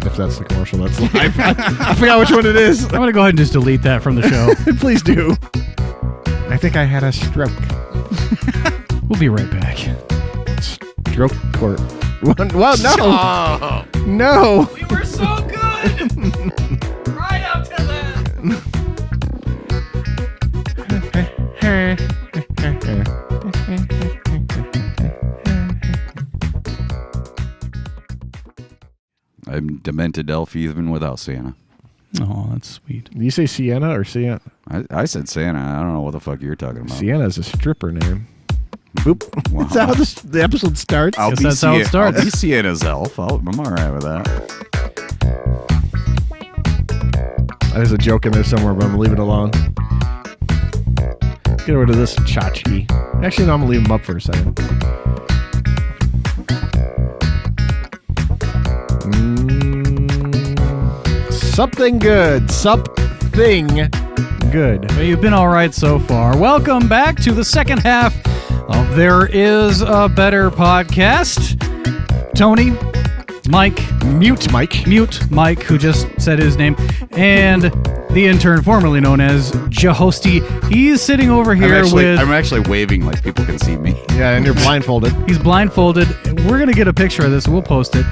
If that's the commercial, that's live. I forgot which one it is. I'm going to go ahead and just delete that from the show. Please do. I think I had a stroke. We'll be right back. Stroke court. Well, no. Oh. No. We were so good! Right up to that! I'm demented elf even without Santa. Oh, that's sweet. Do you say Sienna or Sienna? I said Santa. I don't know what the fuck you're talking about. Sienna is a stripper name. Boop. Wow. Is that how the episode starts? I'll Guess be that's how it starts. I'll be Sienna's elf. I'm all right with that. There's a joke in there somewhere, but I'm going to leave it alone. Get rid of this tchotchke. Actually, no, I'm going to leave him up for a second. Something good. Something good. Well, you've been all right so far. Welcome back to the second half of There Is a Better Podcast. Tony, Mike, Mute Mike, who just said his name, and the intern formerly known as Jahosty. He's sitting over here I'm actually waving like people can see me. Yeah, and you're blindfolded. He's blindfolded. We're going to get a picture of this. We'll post it.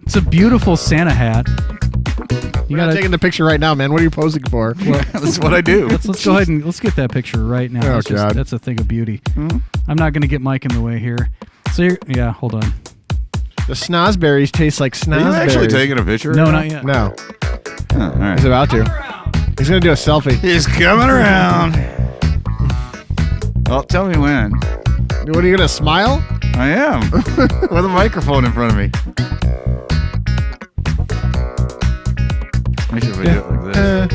It's a beautiful Santa hat. You're not taking the picture right now, man. What are you posing for? Well, that's what I do. Let's go ahead and let's get that picture right now. Oh, God. That's a thing of beauty. I'm not going to get Mike in the way here. So hold on. The snozberries taste like snozberries. Are you actually taking a picture? No, not yet. No. Oh, all right. He's about to. He's going to do a selfie. He's coming around. Well, tell me when. What, are you going to smile? I am. With a microphone in front of me. Make sure we do it like this.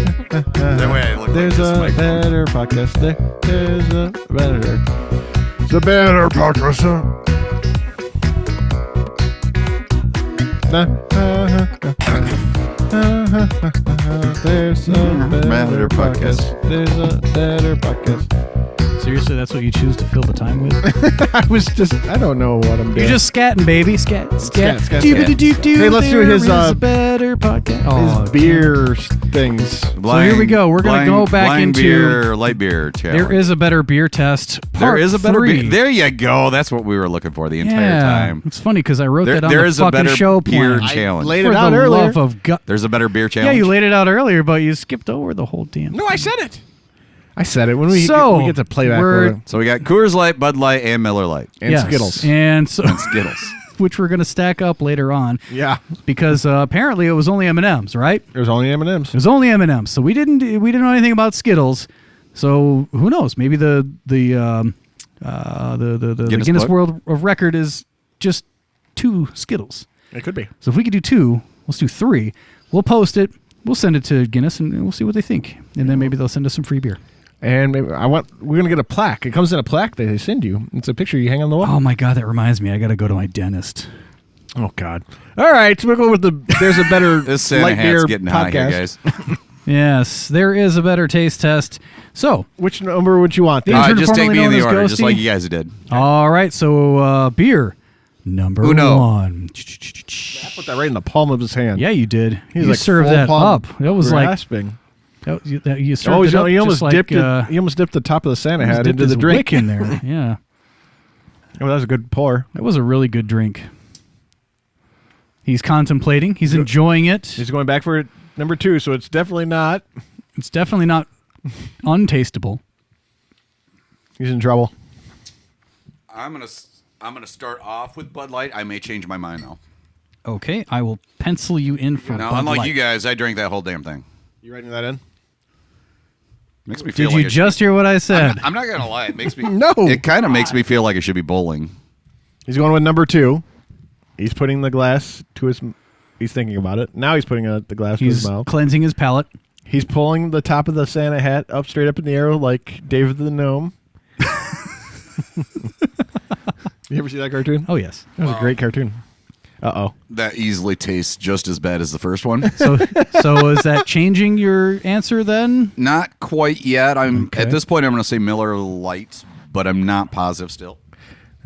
That way I look There's like this a microphone. better podcast. There's a better. It's a better podcast. There's a better podcast. There's a better podcast. Seriously, that's what you choose to fill the time with? I don't know what I'm doing. You're just scatting, baby. Scat. Scat. Hey, let's do his a better podcast. his beer things. So here we go. We're going to go back blind into beer, light beer challenge. There is a better beer test. There is a better beer. There you go. That's what we were looking for the entire time. It's funny because I wrote There- that on there the is a fucking better show beer plan. challenge. I laid For it out the earlier. love of God. There's a better beer Yeah, challenge. you laid it out earlier, but you skipped over the whole damn. No, I said it. I said it when we get to playback we're- So we got Coors Light, Bud Light, and Miller Light. and Yes, Skittles. and so Skittles. which we're going to stack up later on Yeah, because apparently it was only M&Ms, right? there's only M&Ms. It was only M&Ms, so we didn't know anything about Skittles. So who knows? Maybe the Guinness Book? World of Record is just 2 Skittles. It could be. So if we could do 2, let's do 3. We'll post it. We'll send it to Guinness, and we'll see what they think. And then maybe they'll send us some free beer. And maybe we're gonna get a plaque. It comes in a plaque that they send you. It's a picture you hang on the wall. Oh my God, that reminds me. I got to go to my dentist. Oh God! All right, so we'll go with the. There's a better This Santa light beer hat's getting hot here, podcast. guys. Yes, there is a better taste test. So, Which number would you want? The Then? intern Just take formerly me in known the as order, just Ghosty. like you guys did. all right. So, beer number Uno. 1. I put that right in the palm of his hand. Yeah, you did. He's you like served full that palm up. That was grasping. you served it up. He almost just like, dipped it. He almost dipped the top of the Santa almost hat dipped into the his drink wick in there. Yeah, Oh, that was a good pour. that was a really good drink. He's contemplating. He's enjoying it. He's going back for number 2, so it's definitely not. It's definitely not untastable. He's in trouble. I'm gonna start off with Bud Light. I may change my mind though. Okay, I will pencil you in for Now, Bud unlike Light. you guys, I drank that whole damn thing. You writing that in? Makes me feel Did like you just hear what I said? I'm not gonna lie. It makes me. No. It kind of makes me feel like it should be bowling. He's going with number 2. He's putting the glass to his. He's thinking about it. Now he's putting the glass to He's his mouth. cleansing his palate. He's pulling the top of the Santa hat up straight up in the air like David the Gnome. You ever see that cartoon? Oh yes. That was a great cartoon. Uh-oh. That easily tastes just as bad as the first one. So is that changing your answer then? Not quite yet. Okay. At this point. I'm gonna say Miller Lite, but I'm not positive still.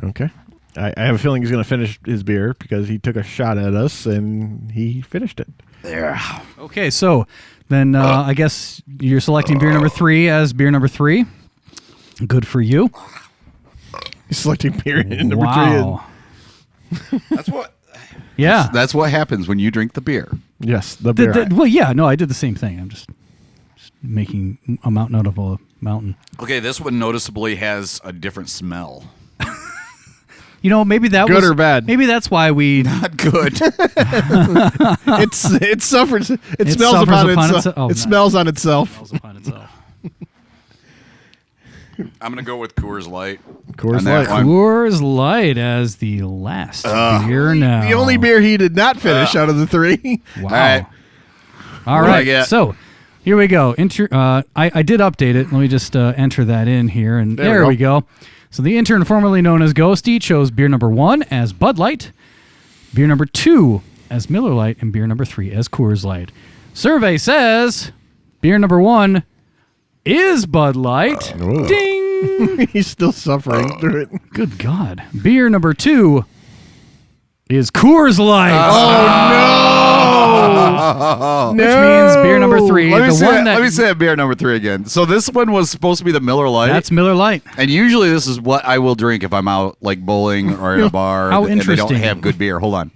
Okay. I have a feeling he's going to finish his beer because he took a shot at us and he finished it. There. Okay, so then I guess you're selecting beer number 3 as beer number 3. Good for you. He's selecting beer in number 3. Wow. That's what. Yeah. That's what happens when you drink the beer. Yes, the beer. Well, yeah, no, I did the same thing. I'm just making a mountain out of a mountain. Okay, this one noticeably has a different smell. You know, maybe that Good was or bad? Maybe that's why we. Not good. It suffers. It smells suffers upon upon itself. itself. Oh, It smells on itself. Smells upon itself. I'm gonna go with Coors Light. Coors On that Light. one. Coors Light as the last beer now. The only beer he did not finish out of the 3. Wow. right. All What do I right. get? So here we go. I did update it. Let me just enter that in here. And There there we we go. So the intern formerly known as Ghosty chose beer number 1 as Bud Light, beer number 2 as Miller Lite, and beer number 3 as Coors Light. Survey says beer number 1 is Bud Light. Oh. Ding! He's still suffering through it. Good God. Beer number 2 is Coors Light. Oh, no! Which means beer number 3, Let the me say beer number 3 again. So this one was supposed to be the Miller Lite. that's Miller Lite. And usually this is what I will drink if I'm out like bowling or in a bar How and they don't interesting. have good beer. Hold on.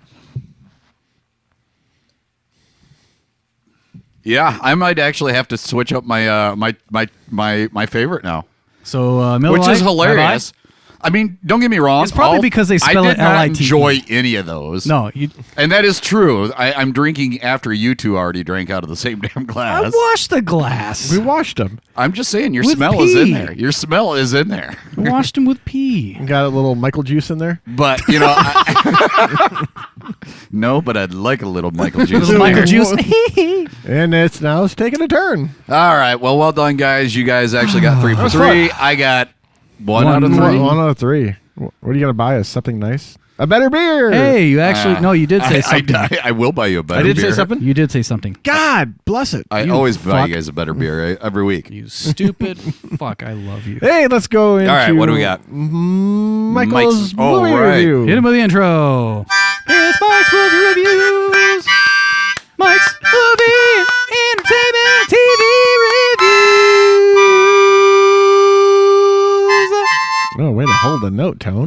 Yeah, I might actually have to switch up my my favorite now. So Miller Which Lite, is hilarious. I mean, don't get me wrong. It's probably because they spell I it did not L-I-T-E. enjoy any of those. No, And that is true. I'm drinking after you two already drank out of the same damn glass. I washed the glass. We washed them. I'm just saying, your With smell is in pee. there. Your smell is in there. I washed them with pee. Got a little Michael juice in there. But, you know, no, but I'd like a little Michael juice. Little in Michael there. juice. And it's taking a turn. All right. Well done, guys. You guys actually got 3 for That's 3. fun. I got 1 out of 3. One out of 3. What are you gonna buy us? Something nice? A better beer. Hey, you actually no, you did say something. I will buy you a better I did beer. say something. You did say something. God bless it. I You always buy fuck. you guys a better beer every week. You stupid fuck. I love you. Hey, let's go into. All right, what do we got? Michael's Mike's- oh, movie right. review. Hit him with the intro. It's Mike's movie reviews. Mike's movie entertainment TV reviews. Oh, way to hold the note, Tone.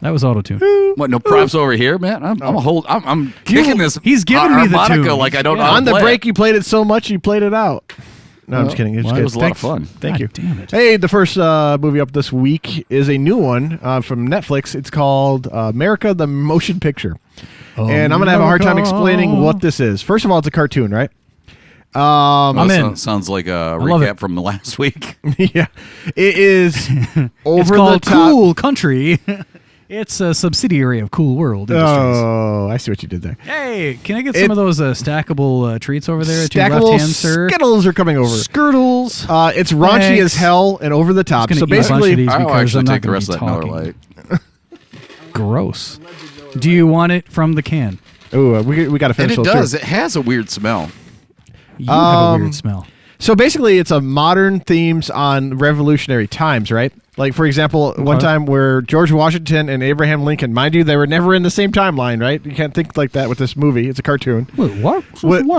That was auto-tune. What? No props over here, man. I'm kicking this. He's giving me the harmonica tune. like I don't know. Yeah. how On to the play break, it. you played it so much you played it out. No, I'm just kidding. It's well, good. it was a lot of Thanks. fun. Thank you. God damn it. Hey, the first movie up this week is a new one from Netflix. It's called America the Motion Picture. And I'm going to have a hard time explaining what this is. First of all, it's a cartoon, right? Well, I'm in. Sounds like a love recap it. from the last week. Yeah. It is over It's called the top. Cool Country. It's a subsidiary of Cool World Industries. Oh, I see what you did there. Hey, can I get some of those stackable treats over there at your Stackable left hand, sir? Skittles are coming over. Skirtles. It's raunchy Thanks. as hell and over the top. gonna So eat a bunch of basically, these. I'll Because actually I'm not take the gonna rest be of that Miller talking. Lite. Gross. Do you want it from the can? oh, we got to And finish it those does. too. It has a weird smell. You have a weird smell. So basically, it's a modern themes on revolutionary times, right? Like, for example, one time where George Washington and Abraham Lincoln, mind you, they were never in the same timeline, right? You can't think like that with this movie. It's a cartoon. Wait, what?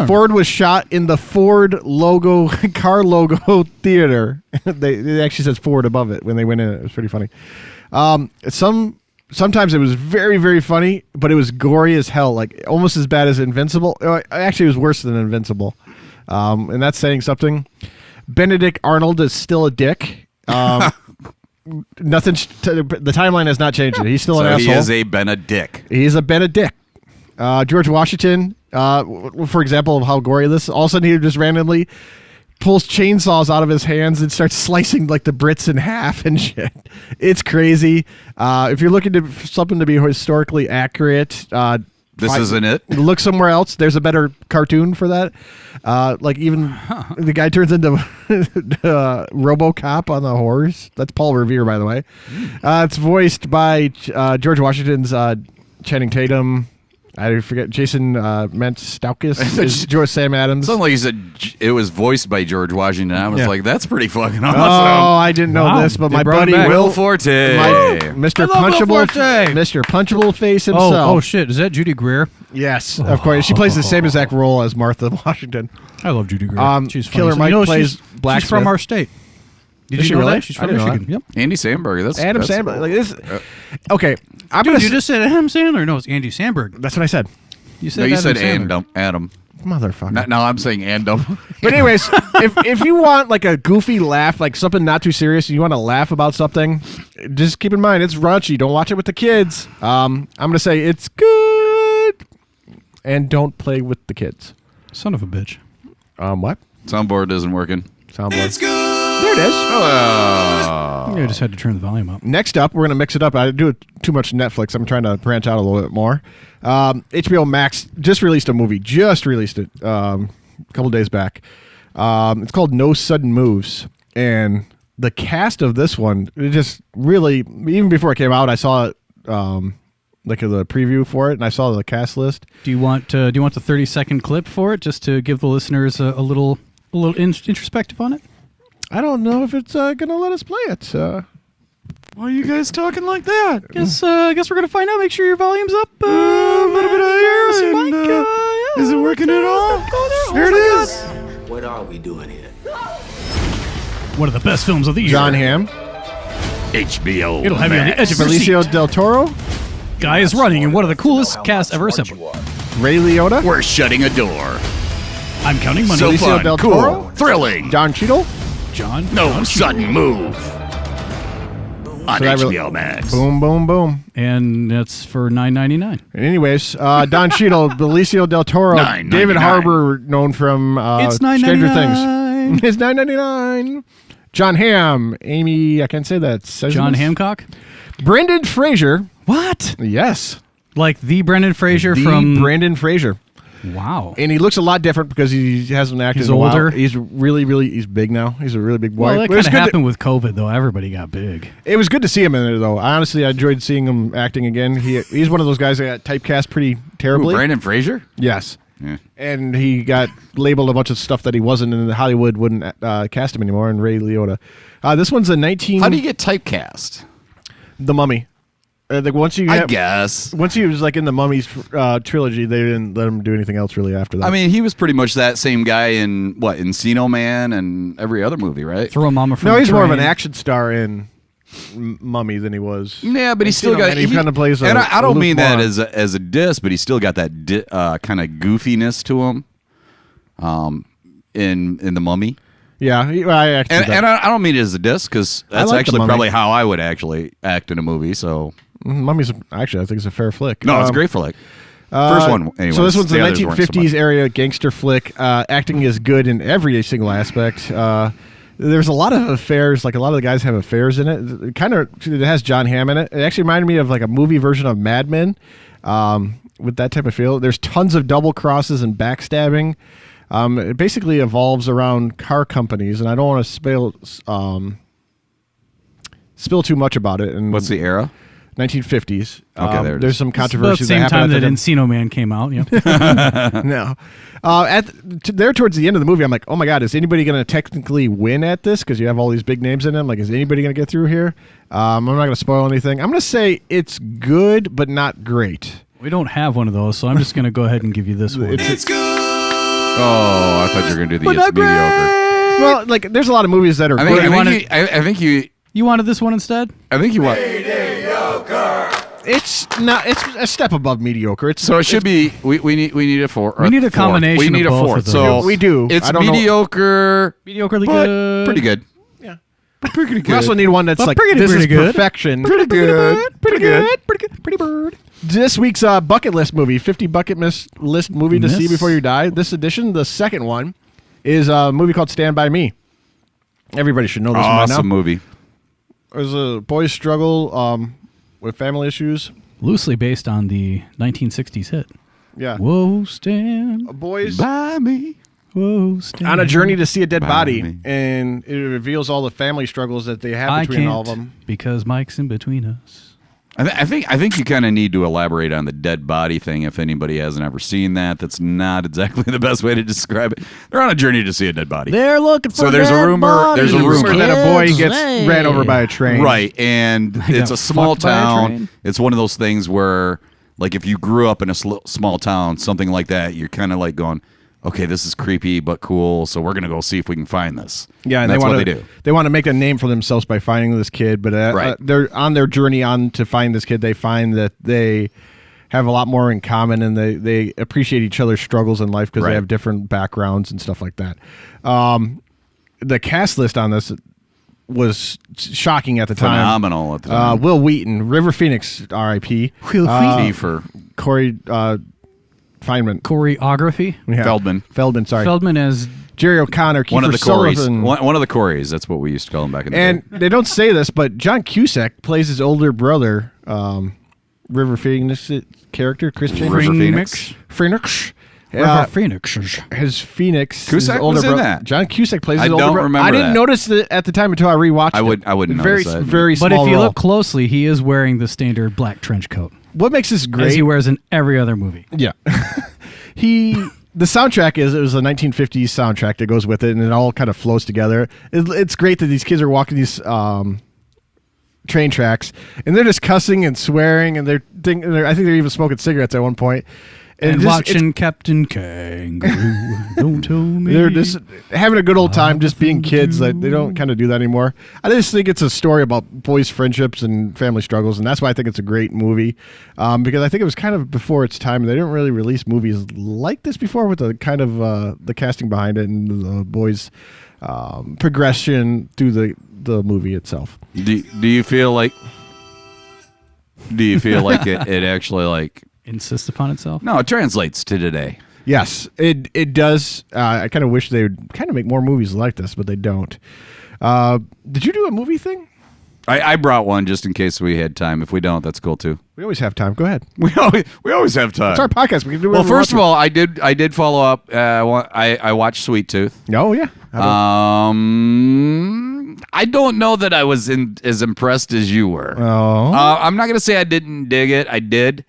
Ford was shot in the Ford logo, car logo theater. It actually says Ford above it when they went in. It was pretty funny. Sometimes it was very, very funny, but it was gory as hell, like almost as bad as Invincible. Actually, it was worse than Invincible. And that's saying something. Benedict Arnold is still a dick. The timeline has not changed. He's still an So asshole. he is a Benedict. He's a Benedict. George Washington, for example, of how gory this. All of a sudden, he just randomly pulls chainsaws out of his hands and starts slicing like the Brits in half and shit. It's crazy. If you're looking for something to be historically accurate, This isn't it. look somewhere else. There's a better cartoon for that. Like even the guy turns into RoboCop on the horse. That's Paul Revere, by the way. It's voiced by George Washington's Channing Tatum. I forget. Jason Mantzoukas is George Sam Adams. Something like you said, it was voiced by George Washington. I was Yeah. like, that's pretty fucking awesome. Oh, I didn't know Wow. this, but They my brought buddy him back. Will Forte. Mr. I love Will Punchable, Forte. Mr. Punchable Face himself. Oh shit! Is that Judy Greer? Yes, of course. She plays the same exact role as Martha Washington. I love Judy Greer. She's funny. Killer So, Mike you know, plays she's Blacksmith. from our state. Did Is you she know really? that? She's I from didn't know Michigan. Yep. Andy Samberg. That's Adam that's- Sandler. Like this. Okay, I'm Dude, gonna. you just said Adam Sandler. No, it's Andy Samberg. That's what I said, You said No, you Adam said Sandler. Adam. motherfucker. No, I'm saying Andom. But anyways, if you want like a goofy laugh, like something not too serious, and you want to laugh about something, just keep in mind it's raunchy. Don't watch it with the kids. I'm gonna say it's good, and don't play with the kids. Son of a bitch. What? Soundboard isn't working. Soundboard. It's good. There it is. I just had to turn the volume up. Next up, we're going to mix it up. I do too much Netflix. I'm trying to branch out a little bit more. HBO Max just released a movie. Just released it a couple days back. It's called No Sudden Moves. And the cast of this one, it just really, even before it came out, I saw it, like the preview for it, and I saw the cast list. Do you want the 30-second clip for it, just to give the listeners a little introspective on it? I don't know if it's going to let us play it. Why are you guys talking like that? Guess we're gonna find out. Make sure your volume's up. A little bit higher. Mr. and, Mike, yeah. is it working at all? Go There it is. What are we doing here? One of the best films of the year. John Hamm, HBO. It'll have you on the edge of your Benicio seat. del Toro. Guy is running in one of the coolest casts ever assembled. Ray Liotta. We're shutting a door. I'm counting money. So Benicio fun, del cool, Toro? thrilling. John Cheadle. No sudden move. On that HBO really- Max. Boom, boom, boom. And that's for $9.99. Anyways, Don Cheadle, Benicio del Toro, $9.99. David Harbour, known from It's Stranger Things. $9.99. It's $9.99. John Hamm, Amy, I can't say that. John Hancock. Brendan Fraser. What? Yes. Like the Brendan Fraser The from. Brendan Fraser. Wow. And he looks a lot different because he hasn't acted He's in a while. older. He's he's big now. He's a really big boy. Well, that But it was kind of good to- happened with COVID, though. Everybody got big. It was good to see him in it, though. I enjoyed seeing him acting again. He's one of those guys that got typecast pretty terribly. Brandon Fraser? Yes. Yeah. And he got labeled a bunch of stuff that he wasn't, and Hollywood wouldn't cast him anymore. And Ray Liotta. This one's a 19. How do you get typecast? The Mummy. Like once he was like in the Mummy's trilogy, they didn't let him do anything else really after that. I mean, he was pretty much that same guy in Encino Man and every other movie, right? Throw a mama from no, the he's more of an train. action star in Mummy than he was. Yeah, but he still Encino got. Man, he kind of plays. And I don't aloof mean that blonde. as a diss, but he still got that kind of goofiness to him. In the Mummy. Yeah, I actually. And I don't mean it as a diss because that's like The actually Mummy. probably how I would actually act in a movie. So Mummy's actually, I think it's a fair flick. no, it's a great flick. First one, anyway. So this one's a The others weren't so 1950s much. area gangster flick. Acting is good in every single aspect. There's a lot of affairs. Like a lot of the guys have affairs in it. It has John Hamm in it. It actually reminded me of like a movie version of Mad Men, with that type of feel. There's tons of double crosses and backstabbing. It basically evolves around car companies, and I don't want to spill too much about it. And What's the era? 1950s. Okay, there it There's is. some It's about controversy the same that time happened that at the Encino Man came out. Yeah. No. There towards the end of the movie, I'm like, oh my God, is anybody going to technically win at this? Because you have all these big names in them. Like, is anybody going to get through here? I'm not going to spoil anything. I'm going to say it's good, but not great. We don't have one of those, so I'm just going to go ahead and give you this one. It's good. Oh, I thought you were going to do the It's Mediocre. Well, like, there's a lot of movies that are I good. think you You wanted this one instead? want. It's a step above mediocre. So it should be. We need a 4. We need a combination We need of a both 4. of those. So We do. It's I don't know- mediocre, Mediocrely but good. pretty good. Yeah. Pretty good. We also need one that's But like, pretty this is good. perfection. Pretty good. Pretty good. Pretty bird. This week's bucket list movie, 50 bucket list movie to see Miss- before you die. This edition, the second one, is a movie called Stand By Me. Everybody should know this one by now. Awesome movie. There's a boy's struggle with family issues. Loosely based on the 1960s hit. Yeah. Whoa, stand. A boy's By me. Whoa, stand. on a journey to see a dead By body, me. and it reveals all the family struggles that they have I between can't all of them. because Mike's in between us. I think you kind of need to elaborate on the dead body thing if anybody hasn't ever seen that. That's not exactly the best way to describe it. They're on a journey to see a dead body. They're looking for So there's a dead rumor- bodies. there's a rumor that a boy Kids, gets hey. ran over by a train. Right, and it's got a small fucked by a town. train. It's one of those things where, like, if you grew up in a small town, something like that, you're kind of like going, okay, this is creepy but cool, so we're gonna go see if we can find this. Yeah, and that's they what want they to do. They want to make a name for themselves by finding this kid, but Right. they're on their journey on to find this kid. They find that they have a lot more in common, and they appreciate each other's struggles in life because Right. they have different backgrounds and stuff like that. The cast list on this was shocking at the time. Phenomenal at the time. Will Wheaton, River Phoenix, R.I.P. Will Wheaton. for Corey Feynman. Choreography. Yeah. Feldman, sorry. Feldman as Jerry O'Connor, Kiefer one of the Corys. Sullivan. One of the Corys. That's what we used to call them back in the And day. they don't say this, but John Cusack plays his older brother, River Phoenix character, Christian River Phoenix. Phoenix. River Phoenix. His Phoenix. Cusack his older was in brother. that. John Cusack plays I his older don't brother. remember I didn't that. notice it at the time until I rewatched it. I wouldn't very, notice that. very But small if you role. look closely, he is wearing the standard black trench coat, What makes this as great? he wears in every other movie. Yeah. The soundtrack it was a 1950s soundtrack that goes with it, and it all kind of flows together. It's great that these kids are walking these train tracks, and they're just cussing and swearing, and I think they're even smoking cigarettes at one point. And just- watching Captain Kangaroo. Don't tell me. They're just having a good old time, just being kids. That they don't kind of do that anymore. I just think it's a story about boys' friendships and family struggles, and that's why I think it's a great movie. Because I think it was kind of before its time. They didn't really release movies like this before, with the kind of the casting behind it and the boys' progression through the movie itself. Do you feel like? Do you feel like it actually like? Insist upon itself? No, it translates to today. Yes, it does. I kind of wish they would kind of make more movies like this, but they don't. Did you do a movie thing? I brought one just in case we had time. If we don't, that's cool too. We always have time. Go ahead. We always have time. It's our podcast. We can do. Well, whatever we first of want all, I did follow up. I watched Sweet Tooth. to. Oh yeah. I don't know that I was as impressed as you were. Oh. I'm not gonna say I didn't dig it. I did.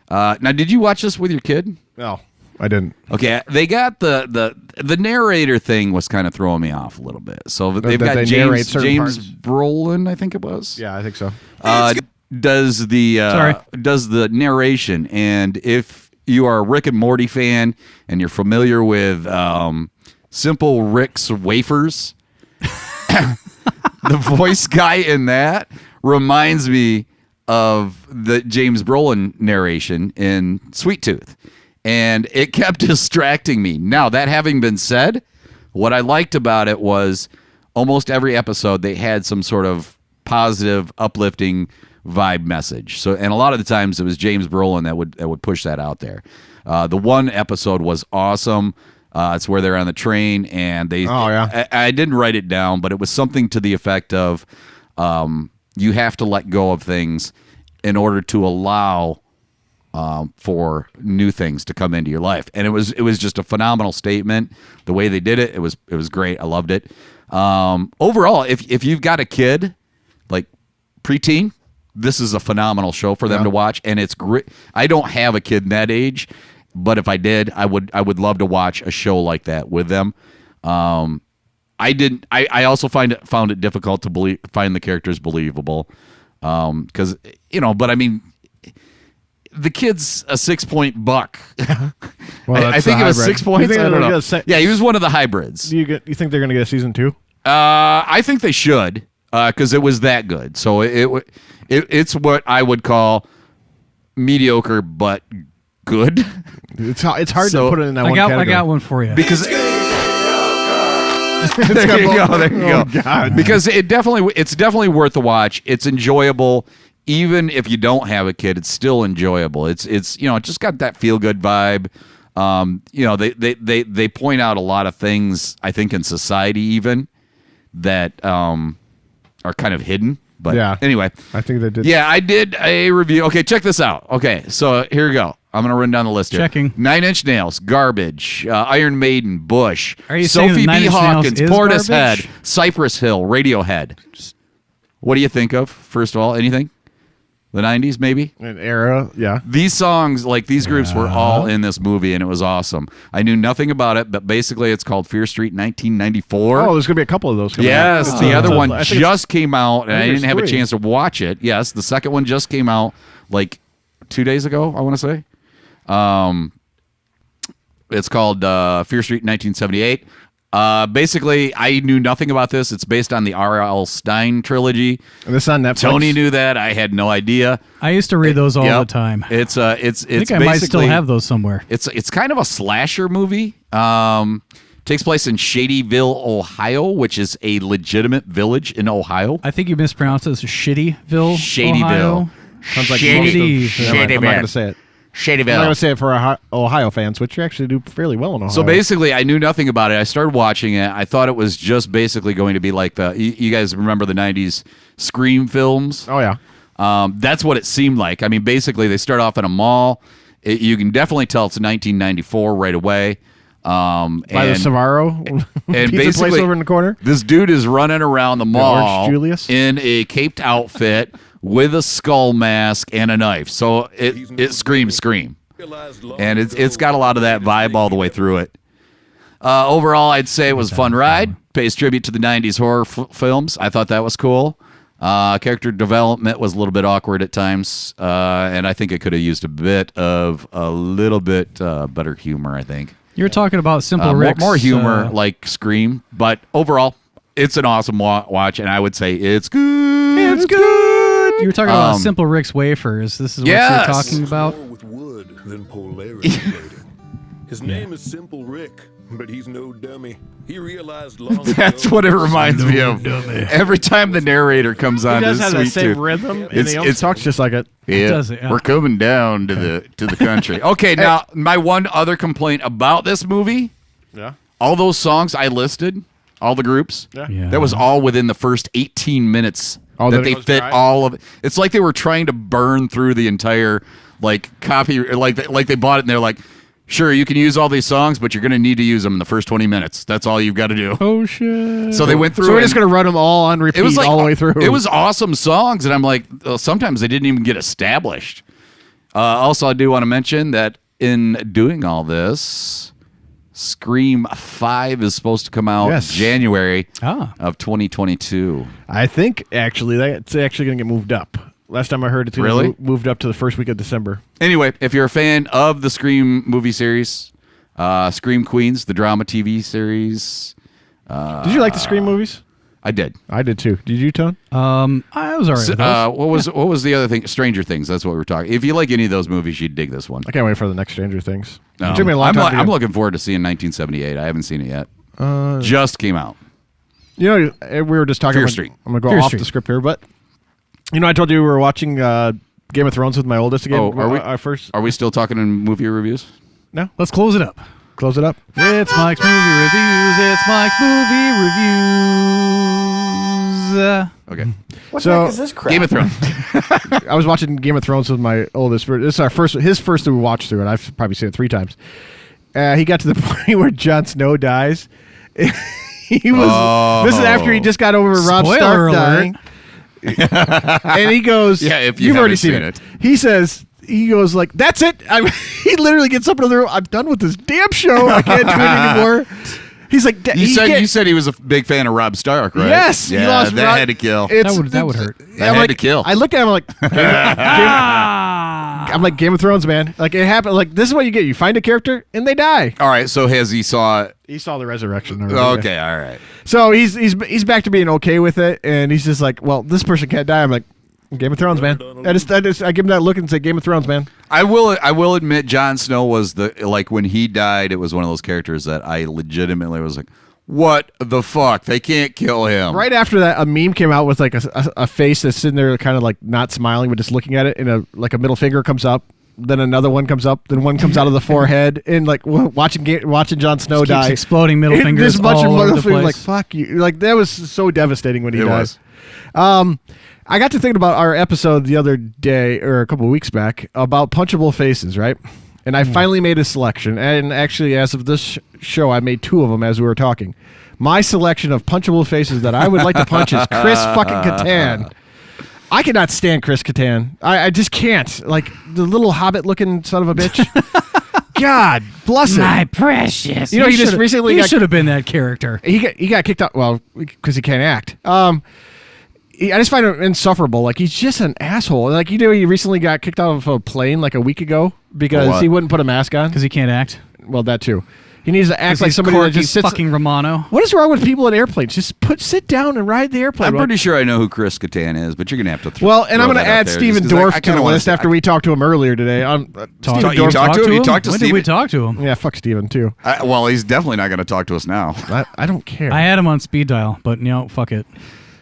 Now, did you watch this with your kid? No, I didn't. Okay, they got the narrator thing was kind of throwing me off a little bit. So they've that got they narrate certain James parts. Brolin, I think it was. Yeah, I think so. Does the narration, and if you are a Rick and Morty fan and you're familiar with Simple Rick's Wafers, the voice guy in that reminds me of the James Brolin narration in Sweet Tooth, and it kept distracting me. Now, that having been said, what I liked about it was almost every episode they had some sort of positive, uplifting vibe message. So, and a lot of the times it was James Brolin that would push that out there. The one episode was awesome. It's where they're on the train and they. Oh yeah. I didn't write it down, but it was something to the effect of, you have to let go of things in order to allow for new things to come into your life. And it was just a phenomenal statement. The way they did it, it was great. I loved it. Overall, if you've got a kid like preteen, this is a phenomenal show for them to watch, and it's great. I don't have a kid in that age, but if I did, I would love to watch a show like that with them. I didn't. I also found it difficult to find the characters believable, because but I mean, the kid's a 6-point buck. Well, I that's think the it was hybrid. 6 points. You think I don't they're know. gonna Yeah, he was one of the hybrids. You think they're going to get a season 2? I think they should, because it was that good. So it's what I would call mediocre but good. It's hard So, to put it in that I one category. got one for you. Because there you go. There you Oh, go. God. Because it's definitely worth the watch. It's enjoyable, even if you don't have a kid. It's still enjoyable. It's it just got that feel good vibe. They point out a lot of things, I think, in society even that are kind of hidden. But Yeah. anyway, I think they did. yeah, I did a review. Okay, check this out. Okay, so here we go. I'm going to run down the list here. Checking. 9 Inch Nails, Garbage, Iron Maiden, Bush, Are you saying Sophie that 9 B. Inch Nails Hawkins, is Portishead, garbage? Cypress Hill, Radiohead. What do you think of, first of all? Anything? The 90s, maybe? An era, yeah. These songs, like these groups, were all in this movie, and it was awesome. I knew nothing about it, but basically it's called Fear Street 1994. Oh, there's going to be a couple of those coming Yes, out. the other I one think it's- just came out, and I there's didn't have a 3. chance to watch it. Yes, the second one just came out like 2 days ago, I want to say. It's called Fear Street 1978. Basically, I knew nothing about this. It's based on the R.L. Stein trilogy. And this is on Netflix. Tony knew that. I had no idea. I used to read those all Yep. the time. It's I think I might still basically- have those somewhere. It's kind of a slasher movie. Takes place in Shadyville, Ohio, which is a legitimate village in Ohio. I think you mispronounced it as Shadyville. Shadyville. Ohio. Sounds like Shady. most of- I'm not going to say it. I'm not going Shadyville. to say it for Ohio fans, which you actually do fairly well in Ohio. So basically, I knew nothing about it. I started watching it. I thought it was just basically going to be like you guys remember the 90s Scream films? Oh, yeah. That's what it seemed like. I mean, basically, they start off in a mall. You can definitely tell it's 1994 right away. By the Savaro and pizza place basically over in the corner. this dude is running around the mall Orange Julius? in a caped outfit with a skull mask and a knife. So it screams Scream. And it's got a lot of that vibe all the way through it. Overall, I'd say it was a fun ride. Pays tribute to the 90s horror films. I thought that was cool. Character development was a little bit awkward at times, and I think it could have used a little bit better humor, I think. You're talking about Simple Rick's. More humor like Scream, but overall, it's an awesome watch, and I would say it's good. It's good. You were talking about Simple Rick's wafers. This is what you're talking about? More with wood than polarity plating. His name is Simple Rick, but he's no dummy. He realized long That's ago what it reminds me of. Every time the narrator comes on, He does to have that Sweet same Tooth. rhythm, and he talks just like it. Yeah, does it, yeah. We're coming down to the country. Okay, now my one other complaint about this movie, Yeah. all those songs I listed, all the groups, Yeah. that was all within the first 18 minutes Oh, that then it they goes fit dry? all of it. It's like they were trying to burn through the entire copy, like they bought it and they're like, sure, you can use all these songs, but you're going to need to use them in the first 20 minutes. That's all you've got to do. Oh, shit. So they went through. So we're and just gonna run them all on repeat it was like all the way through. It was awesome songs, and I'm like, sometimes they didn't even get established. Also, I do want to mention that in doing all this, Scream 5 is supposed to come out January of 2022. I think actually that's actually gonna get moved up. Last time I heard it's gonna moved up to the first week of December. Anyway, if you're a fan of the Scream movie series, Scream Queens, the drama TV series. Did you like the Scream movies? I did. I did too. Did you, Tone? I was all right with those. What was the other thing? Stranger Things. That's what we were talking. If you like any of those movies, you'd dig this one. I can't wait for the next Stranger Things. It took me a long I'm, time. I'm looking forward to seeing 1978. I haven't seen it yet. Just came out. You know, we were just talking. Fear about, Street. I'm gonna go Fear off Street. the script here, but you know, I told you we were watching Game of Thrones with my oldest again. Oh, are we? Our first? Are we still talking in movie reviews? No. Let's close it up. Close it up. It's Mike's Movie Reviews. It's Mike's Movie Reviews. Okay. What So, the heck is this crap? Game of Thrones. I was watching Game of Thrones with my oldest. This is his first watch through it. I've probably seen it 3 times. He got to the point where Jon Snow dies. He was. This is after he just got over Robb Spoiler Stark alert. dying. And he goes, Yeah, if you you've already haven't seen seen it. it. He says, he goes like, that's it. He literally gets up in the room. I'm done with this damn show. I can't do it anymore. He's like, You said he was a big fan of Robb Stark, right? Yes, he Yeah, lost that Robb- had to kill. That would hurt. That had to kill. I looked at him like, I'm like, Game of Thrones, man. Like, it happened. Like, this is what you get. You find a character and they die. All right, so has he saw it? He saw the resurrection. Already. Okay, all right. So he's back to being okay with it, and he's just like, well, this person can't die. I'm like, Game of Thrones, man. I give him that look and say, Game of Thrones, man. I will admit, Jon Snow was when he died, it was one of those characters that I legitimately was like, what the fuck? They can't kill him. Right after that, a meme came out with like a face that's sitting there, kind of like not smiling, but just looking at it, and a middle finger comes up. Then another one comes up. Then one comes out of the forehead, and like watching Jon Snow Keeps die. exploding middle And fingers this bunch all of over middle the fingers, place. like fuck you. Like that was so devastating when he It died. was. I got to thinking about our episode the other day, or a couple of weeks back, about punchable faces, right? And I finally made a selection. And actually, as of this show, I made 2 of them as we were talking. My selection of punchable faces that I would like to punch is Chris fucking Kattan. I cannot stand Chris Kattan. I just can't. Like, the little hobbit-looking son of a bitch. God bless him. My precious. You know, he just recently He got- should have been that character. He got kicked out, well, because he can't act. I just find him insufferable. Like, he's just an asshole. Like, you know, he recently got kicked out of a plane like a week ago because what? he wouldn't put a mask on. Because he can't act. Well, that too. He needs to act 'Cause like he's somebody that Corky just sits. fucking Romano. What is wrong with people in airplanes? Just sit down and ride the airplane. I'm pretty sure I know who Chris Kattan is, but you're going to have to throw Well, and I'm throw going to that out add there Stephen just 'cause Dorff I to kinda the wanna list see- after we talked to him earlier today. You talked to him? You talked to When did Steven? we talk to him? Yeah, fuck Stephen too. Well, he's definitely not going to talk to us now. I don't care. I had him on speed dial, but fuck it.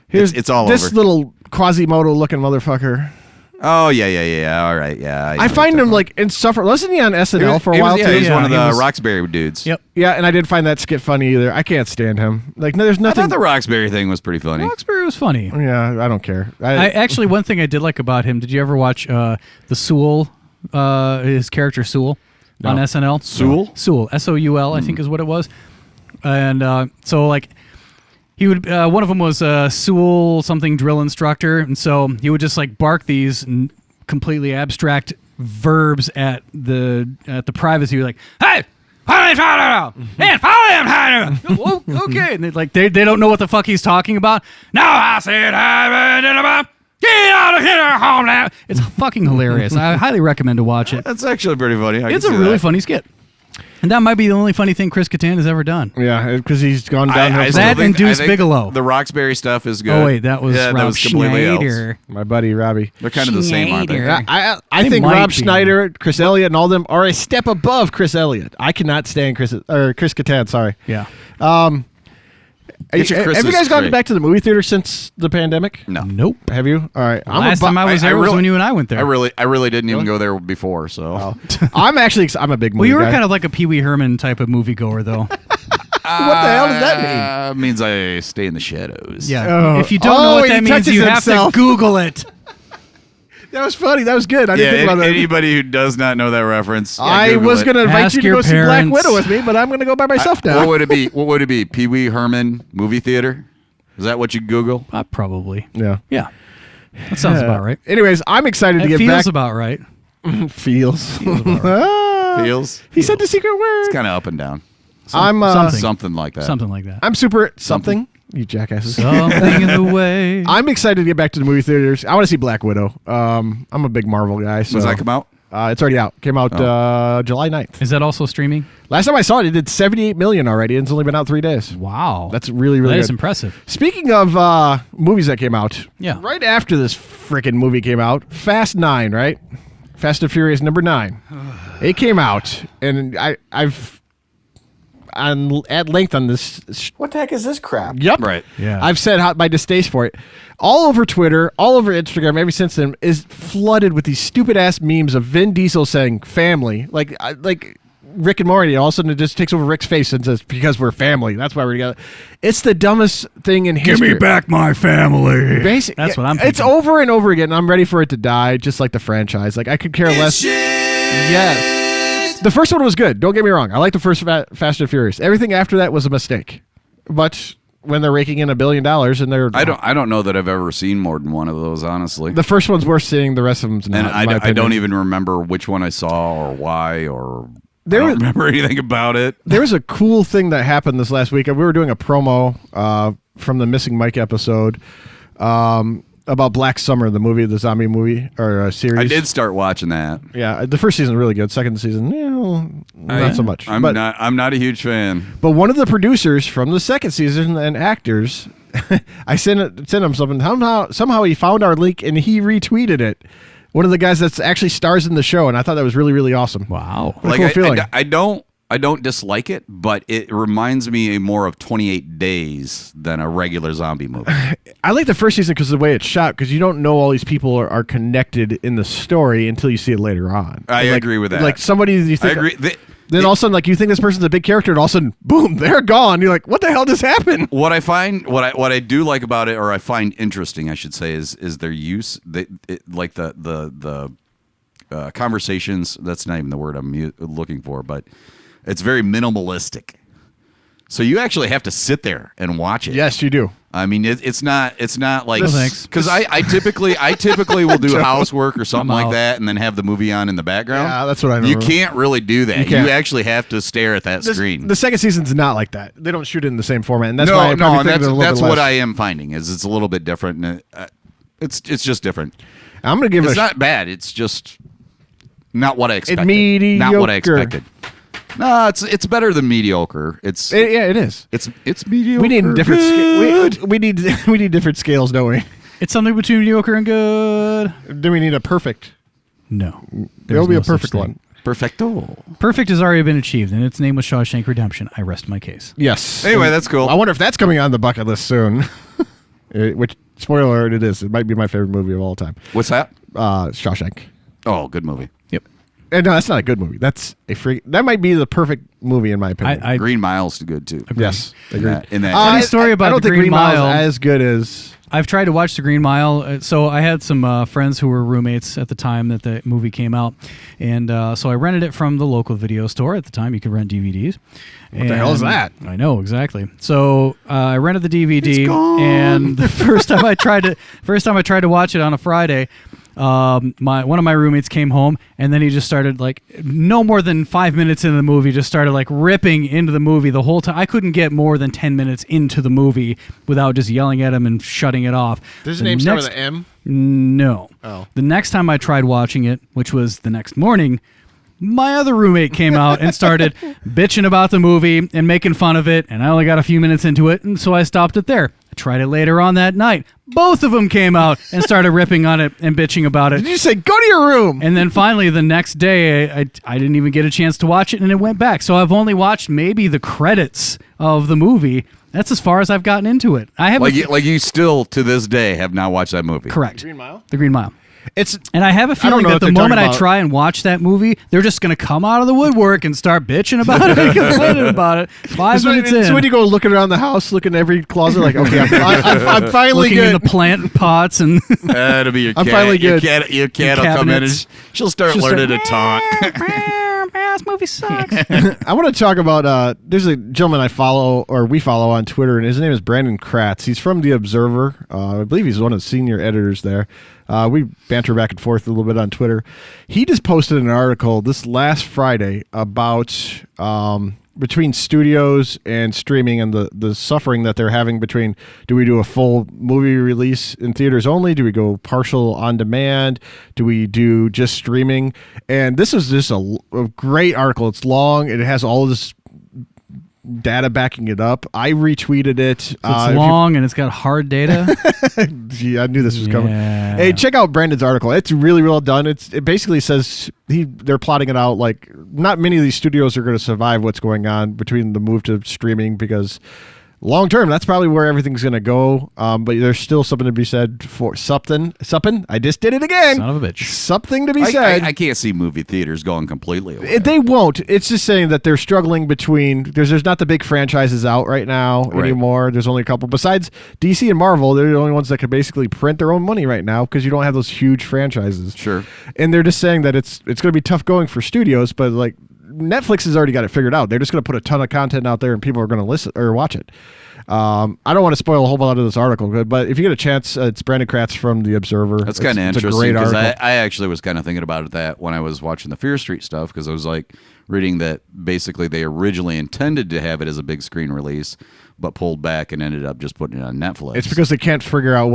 Here's it's all this over. little Quasimodo looking motherfucker. Oh, yeah. All right, yeah. I find him like insufferable. Wasn't he on SNL for a He while was, too? yeah, he's one of he the was- Roxbury dudes. Yep. Yeah, and I didn't find that skit funny either. I can't stand him. Like, no, there's I nothing. thought the Roxbury thing was pretty funny. Roxbury was funny. Yeah, I don't care. I actually, one thing I did like about him, did you ever watch the Sewell, his character Sewell on SNL? Sewell? Sewell, Soul, I think is what it was. And so, like, he would, one of them was a Sewell something drill instructor, and so he would just, like, bark these completely abstract verbs at the privacy. He was like, hey! Okay, and they don't know what the fuck he's talking about. Now I said, get out of here, homeland. It's fucking hilarious. I highly recommend to watch it. That's actually pretty funny. It's a really funny skit. And that might be the only funny thing Chris Kattan has ever done. Yeah, because he's gone downhill. That and Deuce Bigelow. The Roxbury stuff is good. Oh, wait, that was Rob completely Schneider. else. My buddy Robbie. They're kind of the same, aren't they? I think Rob Schneider, Chris Elliott, and all them are a step above Chris Elliott. I cannot stand Chris Kattan. Sorry. Yeah. Have you guys gone back to the movie theater since the pandemic? No. Nope. Have you? All right. Last time I was there was when you and I went there. I really didn't even go there before. So I'm a big movie Well, you were guy. kind of like a Pee Wee Herman type of moviegoer, though. What the hell does that mean? Means I stay in the shadows. Yeah. Oh. If you don't know what he that means, touches you have to himself. Google it. That was funny. That was good. I didn't think about that. Anybody who does not know that reference, I Google was it. going to invite Ask you to your go see Black parents. Widow with me, but I'm going to go by myself now. What would it be? What would it be? Pee Wee Herman movie theater? Is that what you Google? Probably. Yeah. Yeah. That sounds about right. Anyways, I'm excited to It get feels back. about right. Feels. Feels. He said the secret word. It's kind of up and down. I'm Something like that. Something like that. I'm super something. You jackasses. Something in the way. I'm excited to get back to the movie theaters. I want to see Black Widow. I'm a big Marvel guy. So Does that come out? It's already out. Came out July 9th. Is that also streaming? Last time I saw it, it did $78 million already, and it's only been out 3 days. Wow. That's really, really That good. is impressive. Speaking of movies that came out, Yeah. right after this freaking movie came out, Fast 9, right? Fast and Furious number 9. It came out, and I've at length on this. What the heck is this crap? Yep. Right. Yeah. I've said my distaste for it. All over Twitter, all over Instagram, ever since then, is flooded with these stupid ass memes of Vin Diesel saying "family," like Rick and Morty. All of a sudden, it just takes over Rick's face and says, "Because we're family. That's why we're together." It's the dumbest thing in history. Give me back my family. That's what I'm thinking. It's over and over again. And I'm ready for it to die, just like the franchise. Like I could care less. Yes. The first one was good. Don't get me wrong. I like the first Fast and Furious. Everything after that was a mistake. But when they're raking in $1 billion and they're I don't know that I've ever seen more than one of those, honestly. the first one's worth seeing. The rest of them's not. And in my I opinion. don't even remember which one I saw or why or I There don't was- remember anything about it. There was a cool thing that happened this last week. We were doing a promo from the Missing Mike episode about Black Summer, the movie, the zombie movie or series. I did start watching that. Yeah, the first season really good. Second season, not so much. I'm not a huge fan. But one of the producers from the second season and actors, I sent him something. Somehow he found our link and he retweeted it. One of the guys that's actually stars in the show, and I thought that was really, really awesome. Wow. What a cool feeling. I don't dislike it, but it reminds me more of 28 Days than a regular zombie movie. I like the first season because of the way it's shot, because you don't know all these people are connected in the story until you see it later on. I agree with that. Like somebody you think. I agree. Then all of a sudden, like you think this person's a big character, and all of a sudden, boom, they're gone. You're like, what the hell just happened? What I find, what I do like about it, or I find interesting, I should say, is their use. Like the conversations. That's not even the word I'm looking for, but it's very minimalistic. So you actually have to sit there and watch it. Yes, you do. I mean, it's not like No, thanks. because I typically will do housework or something like that and then have the movie on in the background. Yeah, that's what I know. You can't really do that. can't. You actually have to stare at that screen. The second season's not like that. They don't shoot it in the same format, and that's no, why I probably and think they're a little that's bit what less. I am finding is it's a little bit different. And it's just different. I'm gonna give It's it. not bad. It's just not what I expected. mediocre. Not what I expected. No, it's better than mediocre. It is. It's mediocre. We need different. good. We need different scales, don't we? It's something between mediocre and good. Do we need a perfect? No. There'll be no a such perfect thing. one. Perfecto. Perfect has already been achieved, and its name was Shawshank Redemption. I rest my case. Yes. Anyway, that's cool. I wonder if that's coming on the bucket list soon. Which, spoiler alert, it is. It might be my favorite movie of all time. What's that? Shawshank. Oh, good movie. Yep. And no, that's not a good movie. That's a freak. That might be the perfect movie in my opinion. I Green Mile's good too. yes. Agreed. In that Funny story about I don't the think Green Mile. as good as. I've tried to watch The Green Mile. So I had some friends who were roommates at the time that the movie came out. And so I rented it from the local video store. At the time, you could rent DVDs. What the hell is that? I know, exactly. So I rented the DVD. And the first time I tried to watch it on a Friday, one of my roommates came home, and then he just started like no more than 5 minutes into the movie, just started like ripping into the movie the whole time. I couldn't get more than 10 minutes into the movie without just yelling at him and shutting it off. Does his name start with an M? No. Oh. The next time I tried watching it, which was the next morning, my other roommate came out and started bitching about the movie and making fun of it, and I only got a few minutes into it, and so I stopped it there. I tried it later on that night. Both of them came out and started ripping on it and bitching about it. Did you say, go to your room? And then finally, the next day, I didn't even get a chance to watch it, and it went back. So I've only watched maybe the credits of the movie. That's as far as I've gotten into it. I haven't like you still to this day have not watched that movie. Correct. Green Mile? The Green Mile. And I have a feeling know that what the they're moment talking I about. try and watch that movie, they're just going to come out of the woodwork and start bitching about it and complaining about it. 5 minutes in. So when you go looking around the house, looking at every closet, like, okay, I'm finally looking good. in the plant pots and That'll be your cat. I'm finally good. Your cat will come in and cabinets. she'll start learning to talk. this movie sucks. I want to talk about, there's a gentleman we follow on Twitter, and his name is Brandon Kratz. He's from The Observer. I believe he's one of the senior editors there. We banter back and forth a little bit on Twitter. He just posted an article this last Friday about between studios and streaming and the suffering that they're having between, do we do a full movie release in theaters only? Do we go partial on demand? Do we do just streaming? And this is just a great article. It's long. It has all of this data backing it up. I retweeted it. It's long and it's got hard data. Gee, I knew this was coming. Yeah. Hey, check out Brandon's article. It's really well done. It basically says they're plotting it out like not many of these studios are going to survive what's going on between the move to streaming, because long term, that's probably where everything's going to go. But there's still something to be said for something. I just did it again. Son of a bitch. Something to be said. I can't see movie theaters going completely away. They won't. It's just saying that they're struggling between, because there's not the big franchises out right now anymore. There's only a couple. Besides DC and Marvel, they're the only ones that can basically print their own money right now because you don't have those huge franchises. Sure. And they're just saying that it's going to be tough going for studios, but like Netflix has already got it figured out. They're just going to put a ton of content out there and people are going to listen or watch it. I don't want to spoil a whole lot of this article, but if you get a chance, it's Brandon Kratz from The Observer. That's kind of It's a interesting great because article. I actually was kind of thinking about that when I was watching the Fear Street stuff, because I was like reading that basically they originally intended to have it as a big screen release, but pulled back and ended up just putting it on Netflix. It's because they can't figure out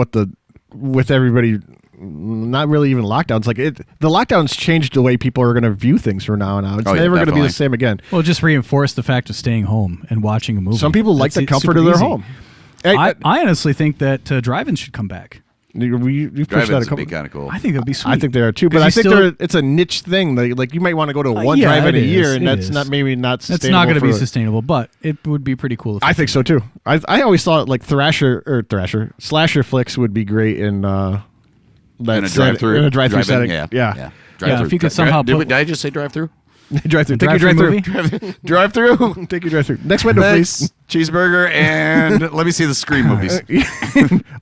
with everybody not really even lockdowns. Like the lockdowns changed the way people are going to view things from now on out. It's never going to be the same again. Well, just reinforce the fact of staying home and watching a movie. Some people like the It's comfort super of their easy. home. I honestly think that drive-ins should come back. You've pushed that a Drive-ins would couple. be kind of cool. I think that'd be sweet. I think they are too, but I think it's a niche thing. Like you might want to go to one yeah, drive-in a it year, is. and It that's is. not sustainable. It's not going to be for- sustainable, but it would be pretty cool. If I think so too. I always thought like slasher flicks would be great in in a drive-through. in a drive-through setting. Yeah. Yeah. Drive-through. if you could somehow Did I just say drive-through? drive-through. Take your drive-through drive-through. movie. Drive-through. Take your drive-through. Next window, please. Next, cheeseburger, and let me see the Scream movies.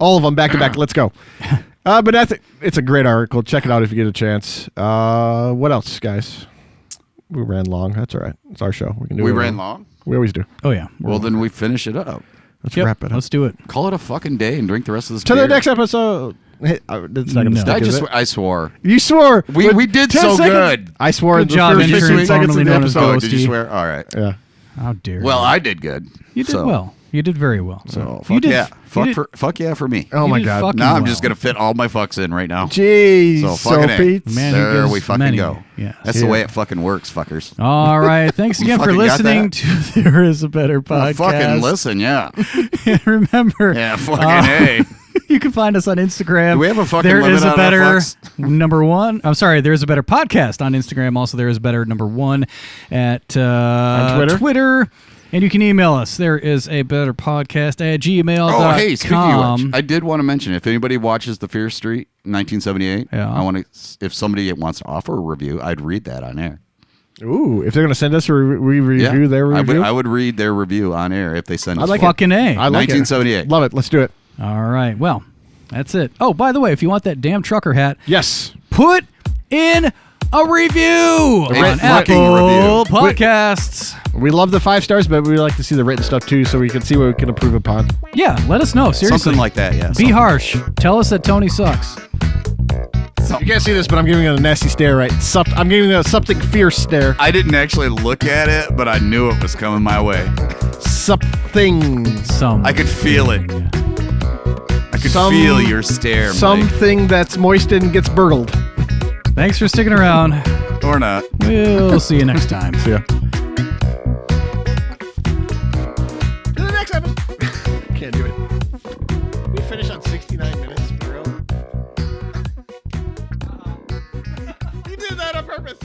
All of them back to back. Let's go. But it's a great article. Check it out if you get a chance. What else, guys? We ran long. That's all right. It's our show. We can do. We whatever. ran long? We always do. Oh yeah. Well, then we finish it up. Let's Yep, wrap it up. let's do it. Call it a fucking day and drink the rest of this To beer. the next episode. Hey, that's not going to No. stick. I swore. You swore. We did 10 so seconds. good. I swore. Good the job, first intern, 15 seconds formerly of the known as episode. Oh, did you Ghosty. swear? All right. Yeah. How dare you? Well, I did good. You did So- well. You did very well. So You fuck did- yeah. you did- Fuck yeah for me. Oh you my did God. fucking Now I'm well. just gonna fit all my fucks in right now. Jeez. So fucking A. Pete. Man who There gives we fucking many. go. Yes. That's the way it fucking works, fuckers. All right. Thanks again for fucking got listening that? to There Is a Better Podcast. Fucking listen, yeah. Remember, Yeah, fucking A. you can find us on Instagram. Do we have a fucking There limit is a on our better fucks? number one. I'm sorry. There is a better podcast on Instagram. Also, there is a better number one at On Twitter? And you can email us. There is a better podcast at gmail.com. Oh, hey, speaking of which, I did want to mention, if anybody watches The Fear Street 1978, Yeah. I want to. If somebody wants to offer a review, I'd read that on air. Ooh, if they're going to send us a review their review. I would read their review on air if they send us. I like one. Fucking A. I like 1978. it. Love it. Let's do it. All right. Well, that's it. Oh, by the way, if you want that damn trucker hat, Yes. put in a review A on fucking Apple review. Podcasts. We love the 5 stars, but we like to see the written stuff too, so we can see what we can improve upon. Yeah, let us know. Seriously. Something like that, yeah. Be harsh. Tell us that Tony sucks. You can't see this, but I'm giving it a nasty stare, right? I'm giving it a something fierce stare. I didn't actually look at it, but I knew it was coming my way. Something. I could feel it. I could feel your stare, Mike. Something that's moist and gets burgled. Thanks for sticking around. Or not. We'll see you next time. See ya. To the next episode. Can't do it. We finish on 69 minutes for real. You did that on purpose.